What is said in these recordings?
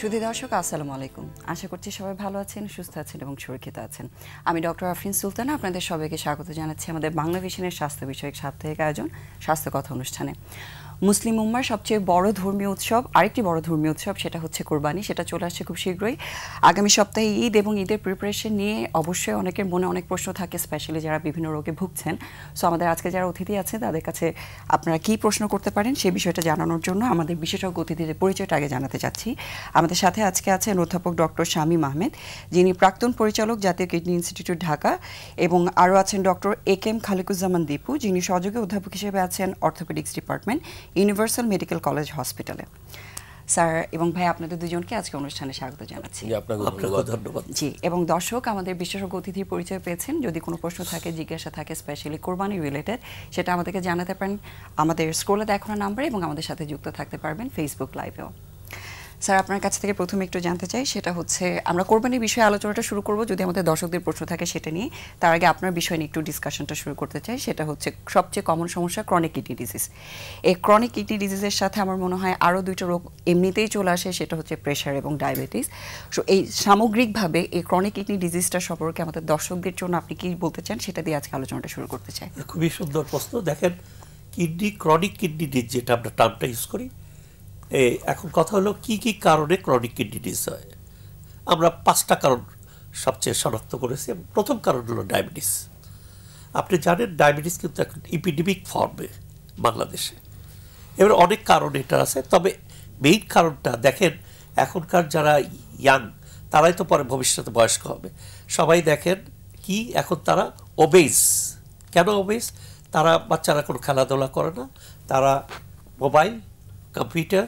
সুধী দর্শক আসসালামু আলাইকুম। আশা করছি সবাই ভালো আছেন, সুস্থ আছেন এবং সুরক্ষিত আছেন। আমি ডক্টর আফরিন সুলতানা আপনাদের সবাইকে স্বাগত জানাচ্ছি আমাদের বাংলা ভিশনের স্বাস্থ্য বিষয়ক সাপ্তাহিক আয়োজন স্বাস্থ্য কথা অনুষ্ঠানে। মুসলিম উম্মার সবচেয়ে বড় ধর্মীয় উৎসব, আরেকটি বড় ধর্মীয় উৎসব, সেটা হচ্ছে কোরবানি। সেটা চলে আসছে খুব শীঘ্রই। আগামী সপ্তাহে ঈদ এবং ঈদের প্রিপারেশন নিয়ে অবশ্যই অনেকের মনে অনেক প্রশ্ন থাকে, স্পেশালি যারা বিভিন্ন রোগে ভুগছেন। সো আমাদের আজকে যারা অতিথি আছে তাদের কাছে আপনারা কী প্রশ্ন করতে পারেন সেই বিষয়টা জানানোর জন্য আমাদের বিশেষজ্ঞ অতিথিদের পরিচয়টা আগে জানাতে চাচ্ছি। আমাদের সাথে আজকে আছেন অধ্যাপক ডক্টর শামীম আহমেদ, যিনি প্রাক্তন পরিচালক জাতীয় কিডনি ইনস্টিটিউট ঢাকা, এবং আরও আছেন ডক্টর এ.কে.এম. খালিকুজ্জামান দীপু, যিনি সহযোগী অধ্যাপক হিসেবে আছেন orthopaedics department, universal medical college হসপিটালে। স্যার এবং ভাই, আপনাদের দুজনকে আজকে অনুষ্ঠানে স্বাগত জানাচ্ছি। ধন্যবাদ। জি, এবং দর্শক আমাদের বিশেষজ্ঞ অতিথির পরিচয় পেয়েছেন। যদি কোনো প্রশ্ন থাকে, জিজ্ঞাসা থাকে স্পেশালি কোরবানি রিলেটেড, সেটা আমাদেরকে জানাতে পারেন আমাদের স্ক্রলে দেখানো নাম্বারে, এবং আমাদের সাথে যুক্ত থাকতে পারবেন ফেসবুক লাইভেও। স্যার, আপনার কাছ থেকে প্রথমে একটু জানতে চাই, সেটা হচ্ছে আমরা কোরবানির বিষয়ে আলোচনাটা শুরু করব, যদি আমাদের দর্শকদের প্রশ্ন থাকে সেটা নিয়ে। তার আগে আপনার বিষয় নিয়ে একটু ডিসকাশনটা শুরু করতে চাই। সেটা হচ্ছে সবচেয়ে কমন সমস্যা ক্রনিক কিডনি ডিজিজ। এই ক্রনিক কিডনি ডিজিজের সাথে আমার মনে হয় আরও দুইটা রোগ এমনিতেই চলে আসে, সেটা হচ্ছে প্রেশার এবং ডায়াবেটিস। সো এই সামগ্রিকভাবে এই ক্রনিক কিডনি ডিজিজটা সম্পর্কে আমাদের দর্শকদের জন্য আপনি কি বলতে চান, সেটা দিয়ে আজকে আলোচনাটা শুরু করতে চাই। খুবই সুন্দর প্রশ্ন। দেখেন, কিডনি ক্রনিক কিডনি ডিজিজ যেটা আমরা টার্মটা ইউজ করি, এখন কথা হলো কি কি কারণে ক্রনিক কিডনি ডিজিজ হয়। আমরা 5টা কারণ সবচেয়ে শনাক্ত করেছি। প্রথম কারণ হলো ডায়াবেটিস। আপনি জানেন ডায়াবেটিস কিন্তু এখন ইপিডেমিক ফর্মে বাংলাদেশে। এবার অনেক কারণ এটা আছে, তবে মেইন কারণটা দেখেন, এখনকার যারা ইয়াং তারাই তো পরে ভবিষ্যতে বয়স্ক হবে। সবাই দেখেন কি এখন তারা ওবেজ। কেন ওবেজ? তারা বাচ্চারা কোনো খেলাধুলা করে না, তারা মোবাইল, কম্পিউটার,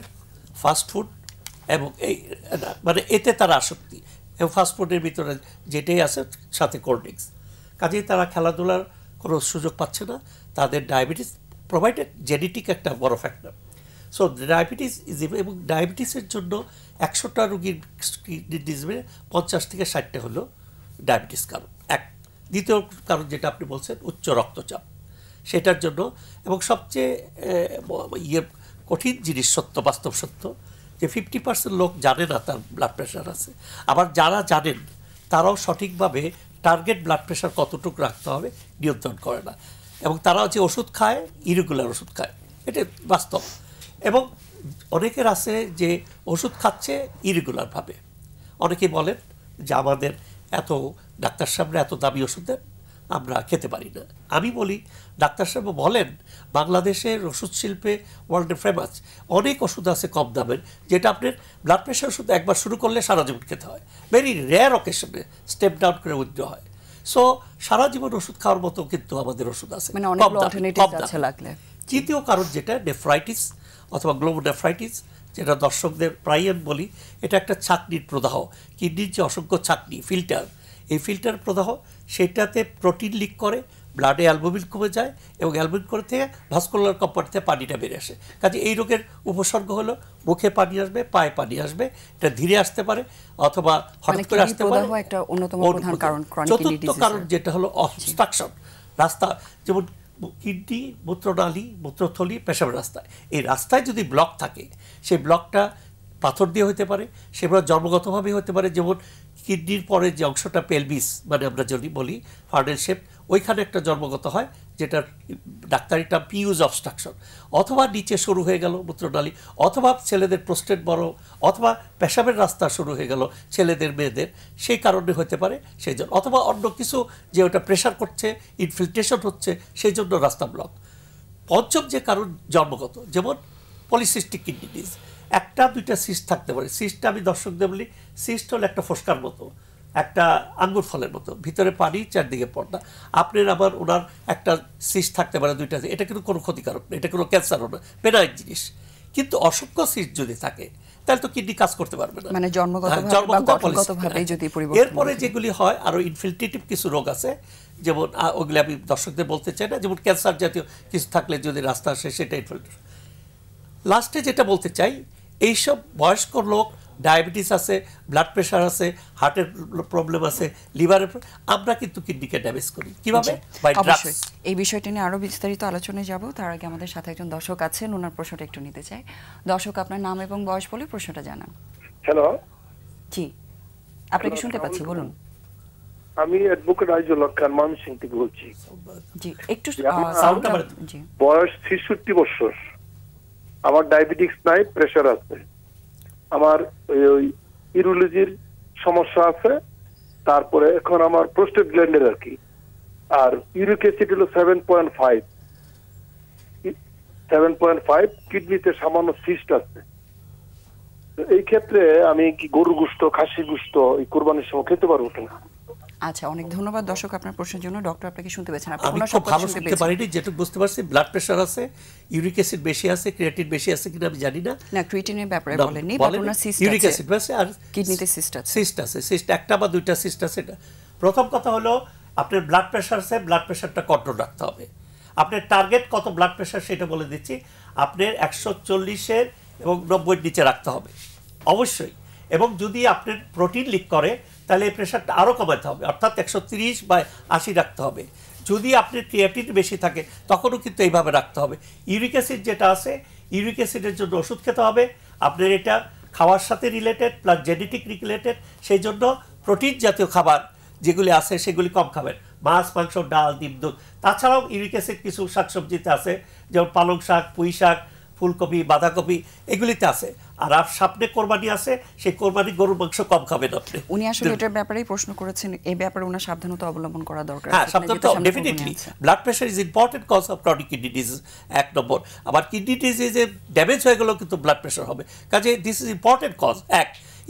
ফাস্টফুড এবং এই মানে এতে তারা আসক্তি, এবং ফাস্টফুডের ভিতরে যেটাই আছে সাথে কোল্ড ড্রিঙ্কস। কাজেই তারা খেলাধুলার কোনো সুযোগ পাচ্ছে না। তাদের ডায়াবেটিস প্রোভাইডেড জেনেটিক একটা বড় ফ্যাক্টর। সো ডায়াবেটিস ইজ, এবং ডায়াবেটিসের জন্য 100টা রোগীর ডিজিজে 50 থেকে 60টা হলো ডায়াবেটিস কারণ। দ্বিতীয় কারণ যেটা আপনি বলছেন, উচ্চ রক্তচাপ, সেটার জন্য। এবং সবচেয়ে কঠিন জিনিস, সত্য, বাস্তব সত্য, যে 50% লোক জানে না তার ব্লাড প্রেশার আছে। আবার যারা জানেন তারাও সঠিকভাবে টার্গেট ব্লাড প্রেশার কতটুকু রাখতে হবে নিয়ন্ত্রণ করে না, এবং তারাও যে ওষুধ খায় ইরেগুলার ওষুধ খায়, এটা বাস্তব। এবং অনেকের আছে যে ওষুধ খাচ্ছে ইরেগুলারভাবে। অনেকেই বলেন যে আমাদের এত ডাক্তার সাহেবরা এত দামি ওষুধ দেন, আমরা খেতে পারি না। আমি বলি, ডাক্তার সাহেব বলেন বাংলাদেশের ওষুধ শিল্পে ওয়ার্ল্ডে ফেমাস অনেক ওষুধ আছে কম দামের, যেটা আপনার ব্লাড প্রেশার ওষুধ একবার শুরু করলে সারা জীবন খেতে হয়। ভেরি রেয়ার অকেশনে স্টেপ ডাউন করে উইথড্র হয়। সো সারা জীবন ওষুধ খাওয়ার মতো কিন্তু আমাদের ওষুধ আছে, মানে অনেক অল্টারনেটিভ আছে লাগলে। তৃতীয় কারণ যেটা নেফ্রাইটিস অথবা গ্লোবোনেফ্রাইটিস, যেটা দর্শকদের প্রায়ই আমি বলি, এটা একটা ছাঁকনির প্রদাহ। কিডনির যে অসংখ্য ছাঁকনি, ফিল্টার, এই ফিল্টার প্রদাহ, সেটাতে প্রোটিন লিক করে, ব্লাডে অ্যালবুমিন কমে যায়, এবং অ্যালবুমিন করে থেকে ভাস্কুলার কম্পার্ট থেকে পানিটা বেরিয়ে আসে। কাজে এই রোগের উপসর্গ হলো মুখে পানি আসবে, পায়ে পানি আসবে, এটা ধীরে আসতে পারে অথবা হঠাৎ করে আসতে পারে। চতুর্থ কারণ যেটা হলো অবস্ট্রাকশন, রাস্তা, যেমন কিডনি, মূত্রনালী, মূত্রথলি, পেশাবের রাস্তা, এই রাস্তায় যদি ব্লক থাকে, সেই ব্লকটা পাথর দিয়ে হতে পারে, সেগুলো জন্মগতভাবে হতে পারে। যেমন কিডনির পরে যে অংশটা পেলভিস, মানে আমরা যদি বলি ফার্নেল শেপ, ওইখানে একটা জন্মগত হয়, যেটার ডাক্তারি টার্ম পিউজ অবস্ট্রাকশন। অথবা নিচে শুরু হয়ে গেল মূত্রনালী, অথবা ছেলেদের প্রোস্টেট বড়, অথবা পেশাবের রাস্তা শুরু হয়ে গেল ছেলেদের মেয়েদের, সেই কারণে হতে পারে সেই জন্য। অথবা অন্য কিছু, যে ওটা প্রেশার করছে, ইনফিল্ট্রেশন হচ্ছে, সেই জন্য রাস্তা ব্লক। পঞ্চম যে কারণ জন্মগত, যেমন পলিসিস্টিক কিডনি ডিজিজ, একটা দুইটা সিস্ট থাকতে পারে। সিস্টটা আমি দর্শকদের বলি, সিস্ট হলো একটা ফোস্কার মতো, একটা আঙ্গুর ফলের মতো, ভিতরে পানি, চারদিকে পর্দা। আপনার আবার ওনার একটা সিস্ট থাকতে পারে, দুইটা। এটা কিন্তু কোনো ক্ষতিকারক না, এটা কোনো ক্যান্সারও না, বেনাইন জিনিস। কিন্তু অসংখ্য সিস্ট যদি থাকে, তাহলে তো কিডনি কাজ করতে পারবে না, মানে এরপরে যেগুলি হয়, আরো ইনফিল্ট্রেটিভ কিছু রোগ আছে, যেমন ওগুলি আমি দর্শকদের বলতে চাই না, যেমন ক্যান্সার জাতীয় কিছু থাকলে যদি রাস্তা আসে, সেটা ইনফিল্ট্রেশন। লাস্টে যেটা বলতে চাই, এইসব বয়স্ক লোক, ডায়াবেটিস আছে, ব্লাড প্রেশার আছে, হার্টের প্রবলেম আছে, লিভারের, আমরা কিন্তু কিডনিকে ড্যামেজ করি। কিভাবে? By drugs. এই বিষয়টা নিয়ে আরো বিস্তারিত আলোচনায় যাব। তার আগে আমাদের সাথে একজন দর্শক আছেন, ওনার প্রশ্নটা একটু নিতে চাই। দর্শক, আপনার নাম এবং বয়স বলে প্রশ্নটা জানান। হ্যালো, জি, আপনাকে শুনতে পাচ্ছি, বলুন। আমি অ্যাডভোকেট আইজুল হক খান ময়মনসিংহ থেকে বলছি। জি, একটু সাউন্ডটা জি, বয়স ৬৬ বছর। আমার ডায়াবেটিস নাই, প্রেশার আছে। আমার ওই ইউরোলজির সমস্যা আছে। তারপরে এখন আমার প্রোস্টেট গ্ল্যান্ডের আর কি, আর ইউরিক অ্যাসিড হলো 7.5, কিডনিতে সামান্য সিস্ট আছে। এই ক্ষেত্রে আমি কি গরুর গোশত, খাসির গোশত এই কুরবানির সময় খেতে পারবো কিনা? আচ্ছা, অনেক ধন্যবাদ দর্শক আপনার প্রশ্নের জন্য। ডক্টর আপনাকে শুনতে পেয়েছেন, আপনি আমি কোনো খুব ভালো শুনতে শুনতে পারিনি, যেটুকু বুঝতে পারছি ব্লাড প্রেশার আছে, ইউরিক অ্যাসিড বেশি আছে, ক্রিয়েটিন বেশি আছে কিনা আমি জানি না। না, ক্রিয়েটিনের ব্যাপারে বলেননি, বাট ওনার সিস্ট আছে, ইউরিক অ্যাসিড বেশি আর কিডনিতে সিস্ট আছে। সিস্ট আছে, সিস্ট একটা বা দুইটা সিস্ট আছে। এটা প্রথম কথা হলো, আপনার ব্লাড প্রেশার আছে, ব্লাড প্রেশারটা কন্ট্রোল রাখতে হবে। আপনার টার্গেট কত ব্লাড প্রেশার সেটা বলে দিচ্ছি। আপনার 140-এর এবং 90-এর নিচে রাখতে হবে অবশ্যই। এবং যদি আপনার প্রোটিন লিক করে তাহলে এই প্রেশারটা আরও কমাতে হবে, অর্থাৎ 130 বা 80 রাখতে হবে। যদি আপনার ক্রিয়েটিন বেশি থাকে তখনও কিন্তু এইভাবে রাখতে হবে। ইউরিক অ্যাসিড যেটা আছে, ইউরিক অ্যাসিডের জন্য ওষুধ খেতে হবে। আপনার এটা খাওয়ার সাথে রিলেটেড প্লাস জেনেটিক রিলেটেড, সেই জন্য প্রোটিন জাতীয় খাবার যেগুলি আছে সেগুলি কম খাবেন, মাছ, মাংস, ডাল, ডিম, দুধ। তাছাড়াও ইউরিক অ্যাসিড কিছু শাকসবজিতে আছে, যেমন পালং শাক, পুঁই শাক, ফুলকপি, বাঁধাকপি, এগুলিতে আছে। আর সামনে কোরবানি আছে, সেই কোরবানি গরুর মাংস কম খাবেন আপনি। উনি আসলে এটার ব্যাপারেই প্রশ্ন করেছেন, এই ব্যাপারে ওনার সাবধানতা অবলম্বন করা দরকার। হ্যাঁ, সাবধানতা definitely. Blood pressure is important cause of chronic kidney disease, 1 number. আবার কিডনি ডিজিজে ড্যামেজ হয়ে গেলেও কিন্তু ব্লাড প্রেশার হবে, কাজে this is important cause.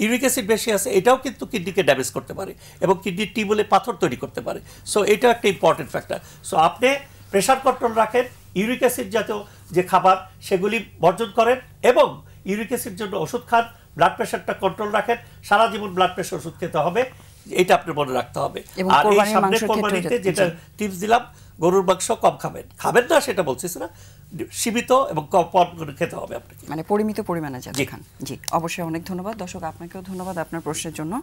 Uric acid বেশি আছে, এটাও কিন্তু কিডনিকে ড্যামেজ করতে পারে এবং কিডনির টিউবুলে পাথর তৈরি করতে পারে। সো এটা একটা ইম্পর্টেন্ট ফ্যাক্টর। সো আপনি প্রেশার কন্ট্রোল রাখেন, ইউরিক অ্যাসিড জাতীয় যে খাবার সেগুলি বর্জন করেন এবং ইউরিক অ্যাসিড জন্য ওষুধ খান, ব্লাড প্রেশারটা কন্ট্রোল রাখেন। সারা জীবন ব্লাড প্রেশার ওষুধ খেতে হবে, এটা আপনি মনে রাখতে হবে। আর এই সামনে কোরবানিতে যেটা টিপস দিলাম, গরুর মাংস কম খাবেন, খাবেন না সেটা বলছিস না, সীমিত এবং কম করে খেতে হবে আপনাকে, মানে পরিমিত পরিমাণে যাতে খান। জি, অবশ্যই অনেক ধন্যবাদ দর্শক, আপনাকেও ধন্যবাদ আপনার প্রশ্নের জন্য।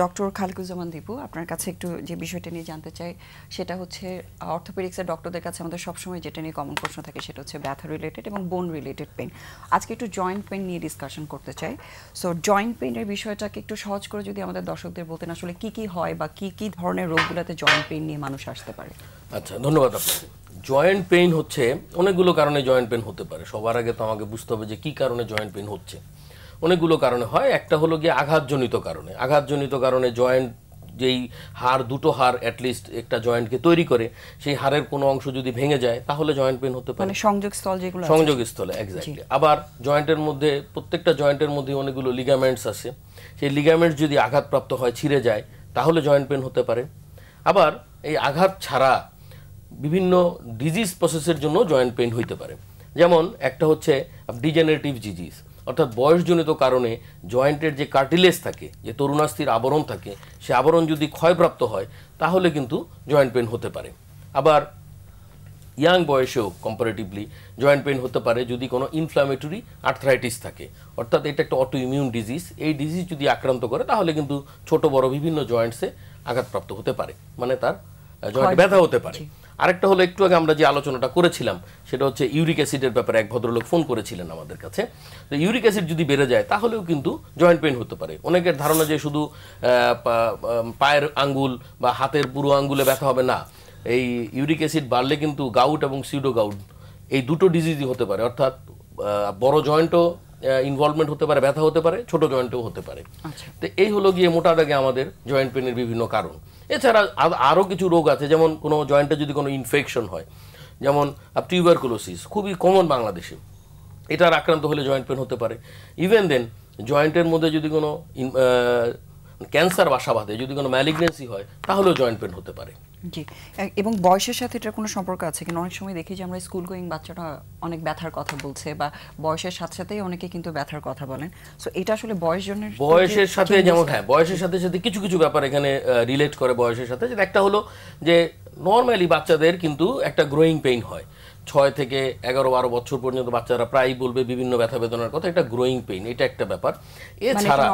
ডক্টর খালিকুজ্জামান দীপু, আপনার কাছে একটু যে বিষয়টা নিয়ে জানতে চাই সেটা হচ্ছে, অর্থোপেডিক্সের ডক্টরদের কাছে আমাদের সবসময় যেটা নিয়ে কমন প্রশ্ন থাকে সেটা হচ্ছে ব্যথা রিলেটেড এবং বোন রিলেটেড পেন। আজকে একটু জয়েন্ট পেন নিয়ে ডিসকাশন করতে চাই। সো জয়েন্ট পেনের বিষয়টাকে একটু সহজ করে যদি আমাদের দর্শকদের বলতেন, আসলে কি কি হয় বা কি কি ধরনের রোগগুলোতে জয়েন্ট পেন নিয়ে মানুষ আসতে পারে। আচ্ছা, ধন্যবাদ আপনাকে। জয়েন্ট পেইন হচ্ছে অনেকগুলো কারণে জয়েন্ট পেইন হতে পারে। সবার আগে তো আমাকে বুঝতে হবে যে কী কারণে জয়েন্ট পেইন হচ্ছে। অনেকগুলো কারণে হয়। একটা হলো গিয়ে আঘাতজনিত কারণে। আঘাতজনিত কারণে জয়েন্ট, যেই হাড়, দুটো হাড় অ্যাটলিস্ট একটা জয়েন্টকে তৈরি করে, সেই হাড়ের কোনো অংশ যদি ভেঙে যায় তাহলে জয়েন্ট পেইন হতে পারে, মানে সংযোগস্থল যেগুলো, সংযোগস্থলে এক্স্যাক্টলি। আবার জয়েন্টের মধ্যে, প্রত্যেকটা জয়েন্টের মধ্যে অনেকগুলো লিগামেন্টস আছে, সেই লিগামেন্টস যদি আঘাতপ্রাপ্ত হয়, ছিঁড়ে যায়, তাহলে জয়েন্ট পেইন হতে পারে। আবার এই আঘাত ছাড়া বিভিন্ন ডিজিজ প্রসেসের জন্য জয়েন্ট পেইন হইতে পারে। যেমন একটা হচ্ছে ডিজেনারেটিভ ডিজিজ, অর্থাৎ বয়সজনিত কারণে জয়েন্টের যে কার্টিলেজ থাকে, যে তরুণাস্থির আবরণ থাকে, সে আবরণ যদি ক্ষয়প্রাপ্ত হয় তাহলে কিন্তু জয়েন্ট পেইন হতে পারে। আবার ইয়াং বয়সেও কম্পারেটিভলি জয়েন্ট পেইন হতে পারে যদি কোনো ইনফ্ল্যামেটরি আর্থ্রাইটিস থাকে, অর্থাৎ এটা একটা অটো ইমিউন ডিজিজ। এই ডিজিজ যদি আক্রান্ত করে তাহলে কিন্তু ছোট বড় বিভিন্ন জয়েন্টসে আঘাতপ্রাপ্ত হতে পারে, মানে তার জয়েন্টে ব্যথা হতে পারে। আরেকটা হলো, একটু আগে আমরা যে আলোচনাটা করেছিলাম সেটা হচ্ছে ইউরিক অ্যাসিডের ব্যাপারে। এক ভদ্রলোক ফোন করেছিলেন আমাদের কাছে, তো ইউরিক অ্যাসিড যদি বেড়ে যায় তাহলেও কিন্তু জয়েন্ট পেইন হতে পারে। অনেকের ধারণা যে শুধু পায়ের আঙ্গুল বা হাতের পুরো আঙ্গুলে ব্যথা হবে, না, এই ইউরিক অ্যাসিড বাড়লে কিন্তু গাউট এবং সিউডো গাউট, এই দুটো ডিজিজই হতে পারে, অর্থাৎ বড় জয়েন্টও ইনভলভমেন্ট হতে পারে, ব্যথা হতে পারে, ছোট জয়েন্টেও হতে পারে। তো এই হলো গিয়ে মোটা দাগে আমাদের জয়েন্ট পেনের বিভিন্ন কারণ। এছাড়া আরও কিছু রোগ আছে, যেমন কোনো জয়েন্টে যদি কোনো ইনফেকশন হয়, যেমন টিউবারকুলোসিস, খুবই কমন বাংলাদেশে, এটার আক্রান্ত হলে জয়েন্ট পেন হতে পারে। ইভেন দেন জয়েন্টের মধ্যে যদি কোনো ক্যান্সার বাসা বাঁধে, যদি কোনো ম্যালিগনেন্সি হয়, তাহলেও জয়েন্ট পেন হতে পারে। জি, এবং বয়সের সাথে এটার কোনো সম্পর্ক আছে কিনা? অনেক সময় দেখি যে আমরা স্কুল গোয়িং বাচ্চাটা অনেক ব্যথার কথা বলছে, বা বয়সের সাথে সাথেই অনেকে কিন্তু ব্যথার কথা বলেন। সো এটা আসলে বয়সের সাথে, যেমন হ্যাঁ, বয়সের সাথে সাথে কিছু কিছু ব্যাপার এখানে রিলেট করে বয়সের সাথে। একটা হলো যে নর্মালি বাচ্চাদের কিন্তু একটা গ্রোয়িং পেইন হয়, 6 থেকে 11-12 বছর পর্যন্ত বাচ্চারা প্রায়ই বলবে বিভিন্ন ব্যথা বেদনার কথা, এটা গ্রোয়িং পেইন, এটা একটা ব্যাপার। এছাড়া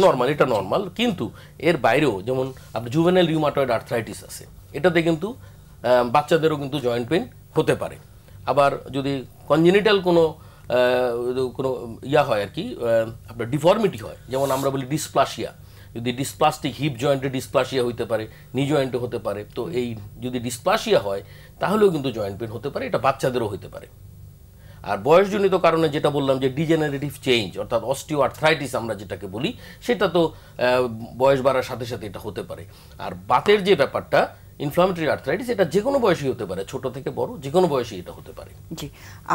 নর্মাল, এটা নর্মাল। কিন্তু এর বাইরেও যেমন আপনার জুভেনাইল রিউমাটয়েড আর্থ্রাইটিস আছে, এটাতে কিন্তু বাচ্চাদেরও কিন্তু জয়েন্ট পেইন হতে পারে। আবার যদি কনজেনিটাল কোনো কোনো ইয়া হয় আর কি, আপনার ডিফর্মিটি হয়, যেমন আমরা বলি ডিসপ্লাসিয়া। যদি ডিসপ্লাস্টিক হিপ জয়েন্টে ডিসপ্লাসিয়া হইতে পারে, নি জয়েন্টে হতে পারে। তো এই যদি ডিসপ্লাসিয়া হয় তাহলেও কিন্তু জয়েন্ট পেন হতে পারে, এটা বাচ্চাদেরও হতে পারে। আর বয়সজনিত কারণে যেটা বললাম যে ডিজেনারেটিভ চেঞ্জ অর্থাৎ অস্টিও আর্থ্রাইটিস আমরা যেটাকে বলি, সেটা তো বয়স বাড়ার সাথে সাথে এটা হতে পারে। আর বাতের যে ব্যাপারটা ইনফ্লামেটরি আর্থ্রাইটিস, এটা যে কোনো বয়সেই হতে পারে, ছোট থেকে বড় যে কোনো বয়সেই এটা হতে পারে। জি,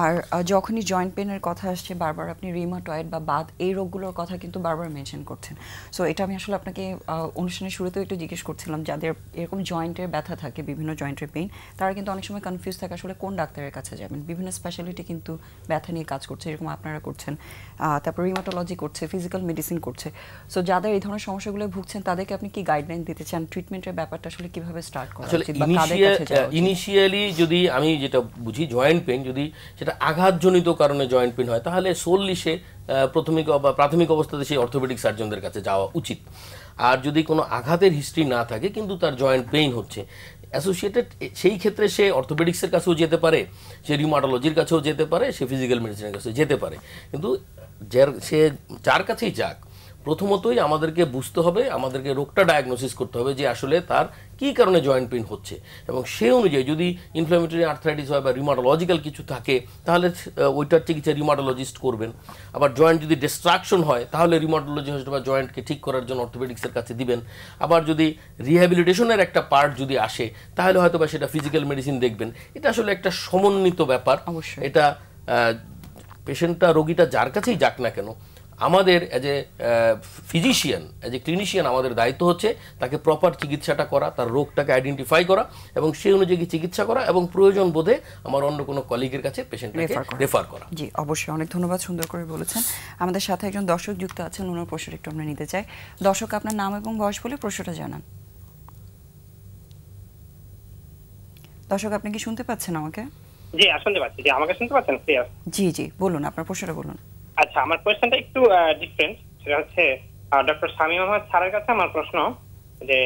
আর যখনই জয়েন্ট পেনের কথা আসছে বারবার আপনি রিউমাটয়েড বা বাত এই রোগগুলোর কথা কিন্তু বারবার মেনশন করছেন। সো এটা আমি আসলে আপনাকে অনুষ্ঠানের শুরুতেও একটু জিজ্ঞেস করছিলাম, যাদের এরকম জয়েন্টের ব্যথা থাকে, বিভিন্ন জয়েন্টের পেইন, তারা কিন্তু অনেক সময় কনফিউজ থাকে আসলে কোন ডাক্তারের কাছে যাবেন। বিভিন্ন স্পেশালিটি কিন্তু ব্যথা নিয়ে কাজ করছে, এরকম আপনারা করছেন, তারপর রিউমাটোলজি করছে, ফিজিক্যাল মেডিসিন করছে। সো যাদের এই ধরনের সমস্যাগুলো ভুগছেন তাদেরকে আপনি কি গাইডলাইন দিতে চান, ট্রিটমেন্টের ব্যাপারটা আসলে কিভাবে স্টার্ট করা উচিত বা কাদের কাছে যাওয়া উচিত? ইনিশিয়ালি যদি আমি যেটা বুঝি জয়েন্ট পেন যদি সেটা আঘাতজনিত কারণে জয়েন্ট পেন হয়, তাহলে সোললি সে প্রাথমিক অবস্থাতে সেই অর্থোপেডিক সার্জনদের কাছে যাওয়া উচিত। আর যদি কোনো আঘাতের হিস্ট্রি না থাকে কিন্তু তার জয়েন্ট পেইন হচ্ছে অ্যাসোসিয়েটেড, সেই ক্ষেত্রে সে অর্থোপেডিক্সের কাছেও যেতে পারে, সে রিউমাটোলজির কাছেও যেতে পারে, সে ফিজিক্যাল মেডিসিনের কাছেও যেতে পারে। কিন্তু সে যার কাছেই যাক, প্রথমতই আমাদেরকে বুঝতে হবে, আমাদেরকে রোগটা ডায়াগনোসিস করতে হবে যে আসলে তার কী কারণে জয়েন্ট পেইন হচ্ছে, এবং সেই অনুযায়ী যদি ইনফ্লামেটরি আর্থ্রাইটিস হয় বা রিউমাটোলজিক্যাল কিছু থাকে তাহলে ওইটার চিকিৎসা রিউমাটোলজিস্ট করবেন। আবার জয়েন্ট যদি ডিস্ট্রাকশন হয় তাহলে রিউমাটোলজিস্ট বা জয়েন্টকে ঠিক করার জন্য অর্থোপেডিক্সের কাছে দিবেন। আবার যদি রিহ্যাবিলিটেশনের একটা পার্ট যদি আসে তাহলে হয়তো বা সেটা ফিজিক্যাল মেডিসিন দেখবেন। এটা আসলে একটা সমন্বিত ব্যাপার। অবশ্যই এটা পেশেন্টটা, রোগীটা যার কাছেই যাক না কেন, আমাদের as a physician, as a clinician আমাদের দায়িত্ব হচ্ছে তাকে প্রপার চিকিৎসাটা করা, তার রোগটাকে আইডেন্টিফাই করা এবং সেই অনুযায়ী চিকিৎসা করা, এবং প্রয়োজন বোধে আমার অন্য কোনো কলিগের কাছে পেশেন্টটাকে রেফার করা। জি অবশ্যই, অনেক ধন্যবাদ, সুন্দর করে বলেছেন। আমাদের সাথে একজন দর্শক যুক্ত আছেন, ওনার প্রশ্নটা একটু আমরা নিতে চাই। দর্শক, আপনার নাম এবং বয়স বলে প্রশ্নটা জানান। দর্শক, আপনি কি শুনতে পাচ্ছেন আমাকে? জি শুনতে পাচ্ছি। জি, আমাকে শুনতে পাচ্ছেন ক্লিয়ার? জি জি, বলুন, আপনার প্রশ্নটা বলুন। আচ্ছা, আমার কোয়েশ্চেনটা একটু ডিফারেন্ট। সেটা হচ্ছে ডক্টর শামীম আহমেদ স্যারের কাছে আমার প্রশ্ন যে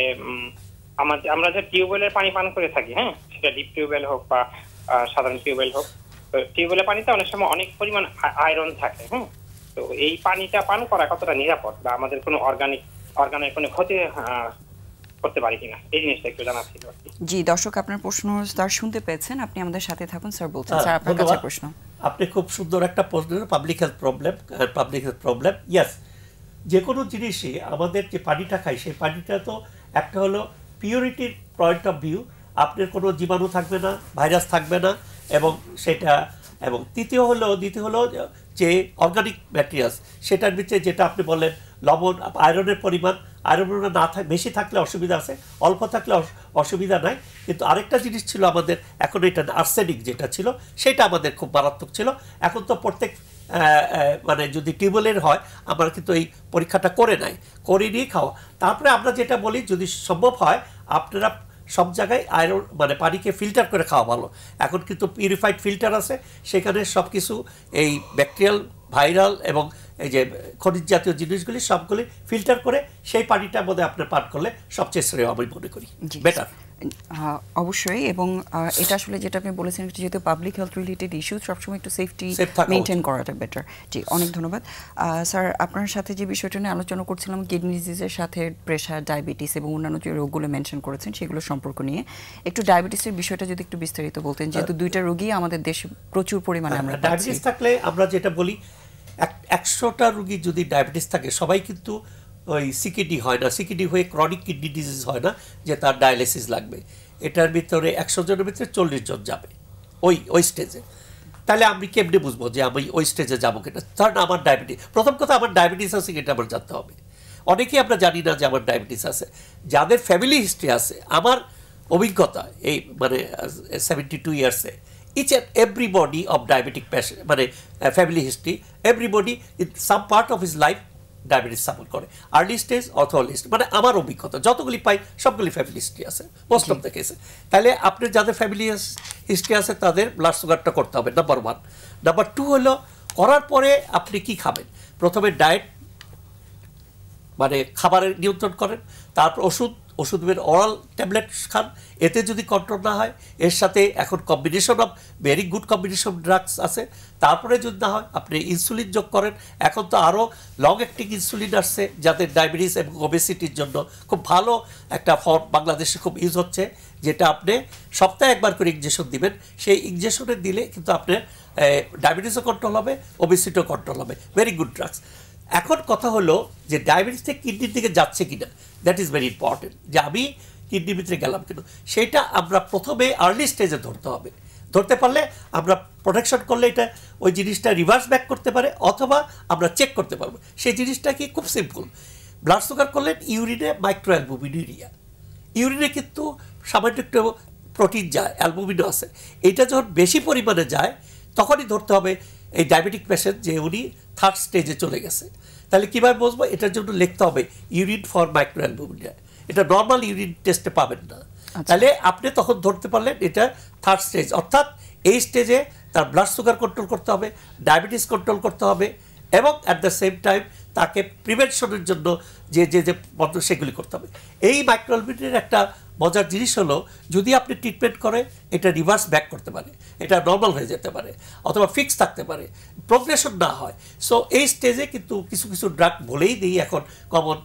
আমরা যে টিউবওয়েলের পানি পান করে থাকি, হ্যাঁ, সেটা ডিপ টিউবওয়েল হোক বা সাধারণ টিউবওয়েল হোক, তো টিউবওয়েলের পানিতে অনেক সময় অনেক পরিমাণ আয়রন থাকে, হ্যাঁ, তো এই পানিটা পান করা কতটা নিরাপদ বা আমাদের কোনো অর্গানের কোনো ক্ষতি করতে পারি কিনা, এই জিনিসটা একটু জানার ছিল। জি দর্শক, আপনার প্রশ্ন স্যার শুনতে পেয়েছেন, আপনি আমাদের সাথে থাকুন। স্যার বলছেন, স্যার আপনার কাছে প্রশ্ন। আপনি খুব সুন্দর একটা প্রশ্ন, পাবলিক হেলথ প্রবলেম। ইয়েস, যে কোনো জিনিসই আমাদের যে পানিটা খাই সেই পানিটা তো একটা হলো পিউরিটির পয়েন্ট অফ ভিউ, আপনার কোনো জীবাণু থাকবে না, ভাইরাস থাকবে না, এবং সেটা, এবং দ্বিতীয় হলো যে অর্গানিক ম্যাটেরিয়ালস, সেটার ভিতরে যেটা আপনি বললেন লবণ, আয়রনের পরিমাণ, আয়রন না বেশি থাকলে অসুবিধা আছে, অল্প থাকলে অসুবিধা নাই। কিন্তু আরেকটা জিনিস ছিল আমাদের, এখন এটা আর্সেনিক যেটা ছিল সেটা আমাদের খুব মারাত্মক ছিল। এখন তো প্রত্যেক মানে যদি টিউবওয়েলের হয়, আমরা কিন্তু এই পরীক্ষাটা করে নিয়ে খাওয়া। তারপরে আমরা যেটা বলি, যদি সম্ভব হয় আপনারা সব জায়গায় আয়রন মানে পানিকে ফিল্টার করে খাওয়া ভালো। এখন কিন্তু পিউরিফাইড ফিল্টার আছে, সেখানে সব কিছু এই ব্যাকটেরিয়াল, ভাইরাল এবং এই যে খনিজ জাতীয় জিনিসগুলি সবগুলি ফিল্টার করে সেই পানিটার মধ্যে আপনার পান করলে সবচেয়ে শ্রেয় আমি মনে করি, বেটার। অবশ্যই, এবং এটা আসলে যেটা আপনি বলেছেন, যেহেতু পাবলিক হেলথ রিলেটেড ইস্যু, সবসময় একটু সেফটি মেনটেন করাটা বেটার। জি, অনেক ধন্যবাদ। স্যার, আপনার সাথে যে বিষয়টা নিয়ে আলোচনা করছিলাম, কিডনি ডিজিজের সাথে প্রেশার, ডায়াবেটিস এবং অন্যান্য যে রোগগুলো মেনশন করেছেন সেগুলো সম্পর্ক নিয়ে একটু ডায়াবেটিসের বিষয়টা যদি একটু বিস্তারিত বলতেন, যেহেতু দুইটা রোগী আমাদের দেশে প্রচুর পরিমাণে আমরা পাচ্ছি। ডায়াবেটিস থাকলে আমরা যেটা বলি, 100টা রোগী যদি ডায়াবেটিস থাকে, সবাই কিন্তু ওই সিকিডি হয় না, সিকিডি হয়ে ক্রনিক কিডনি ডিজিজ হয় না যে তার ডায়ালিসিস লাগবে। এটার ভিতরে 100 জনের ভিতরে 40 জন যাবে ওই স্টেজে। তাহলে আমি কেমনি বুঝবো যে আমি ওই স্টেজে যাবো কিনা? ধরেন আমার ডায়াবেটিস, প্রথম কথা আমার ডায়াবেটিস আছে কিনা আমার জানতে হবে। অনেকেই আমরা জানি না যে আমার ডায়াবেটিস আছে। যাদের ফ্যামিলি হিস্ট্রি আছে, আমার অভিজ্ঞতা এই মানে 72 ইয়ার্সে, each and everybody of diabetic patient, মানে family history, everybody in some part of his life diabetes suffer করে, আর্লি স্টেজ অথবা লি স্টেজ। মানে আমার অভিজ্ঞতা যতগুলি পাই সবগুলি ফ্যামিলি হিস্ট্রি আছে, মোস্ট অফ দ্য কেসে। তাহলে আপনি যাদের ফ্যামিলি হিস্ট্রি আছে তাদের ব্লাড সুগারটা করতে হবে, নাম্বার 1। নাম্বার 2 হলো, করার পরে আপনি কি খাবেন। প্রথমে ডায়েট মানে খাবারের নিয়ন্ত্রণ করেন, তারপর ওষুধ ওষুধ দেবেন, অরাল ট্যাবলেট খান, এতে যদি কন্ট্রোল না হয়, এর সাথে এখন combination of very good combination drugs আছে, তারপরে যদি না হয় আপনি ইনসুলিন যোগ করেন। এখন তো আরও লং অ্যাক্টিং ইনসুলিন আসছে যাদের ডায়াবেটিস এবং ওবেসিটির জন্য খুব ভালো একটা ফর্ম বাংলাদেশে খুব ইউজ হচ্ছে, যেটা আপনি সপ্তাহে একবার করে ইনজেকশন দিবেন। সেই ইনজেকশনে দিলে কিন্তু আপনার ডায়াবেটিসও কন্ট্রোল হবে, ওবেসিটিও কন্ট্রোল হবে, ভেরি গুড ড্রাগস। এখন কথা হলো যে ডায়াবেটিস থেকে কিডনির দিকে যাচ্ছে কিনা, দ্যাট ইজ ভেরি ইম্পর্টেন্ট, যে আমি কিডনির ভিতরে গেলাম কিনা, সেটা আমরা প্রথমে আর্লি স্টেজে ধরতে হবে। ধরতে পারলে আমরা প্রোটেকশন করলে এটা ওই জিনিসটা রিভার্স ব্যাক করতে পারে, অথবা আমরা চেক করতে পারবো। সেই জিনিসটা কি খুব সিম্পল, ব্লাড সুগার করলেন ইউরিনে মাইক্রো অ্যালবুমিনুরিয়া, ইউরিনে কিন্তু সামান্য একটু প্রোটিন যায়, অ্যালবুমিনো আছে, এটা যখন বেশি পরিমাণে যায় তখনই ধরতে হবে এই ডায়াবেটিক পেশেন্ট যে উনি থার্ড স্টেজে চলে গেছে। তাহলে কীভাবে বুঝবো? এটার জন্য লিখতে হবে ইউরিন ফর মাইক্রো অ্যালবুমিনুরিয়া, এটা নর্মাল ইউরিন টেস্টে পাবেন না। তাহলে আপনি তখন ধরতে পারলেন এটা থার্ড স্টেজ, অর্থাৎ এই স্টেজে তার ব্লাড সুগার কন্ট্রোল করতে হবে, ডায়াবেটিস কন্ট্রোল করতে হবে, এবং অ্যাট দ্য সেম টাইম তাকে প্রিভেনশনের জন্য যে যে যে পদ্ধতি সেগুলি করতে হবে। এই মাইক্রোঅ্যালবুমিনের একটা মজার জিনিস হলো, যদি আপনি ট্রিটমেন্ট করে এটা রিভার্স ব্যাক করতে পারে, এটা নর্মাল হয়ে যেতে পারে, অথবা ফিক্স থাকতে পারে, প্রোগ্রেশন না হয়। সো এই স্টেজে কিন্তু কিছু কিছু ড্রাগ বলেই দিই এখন কমন,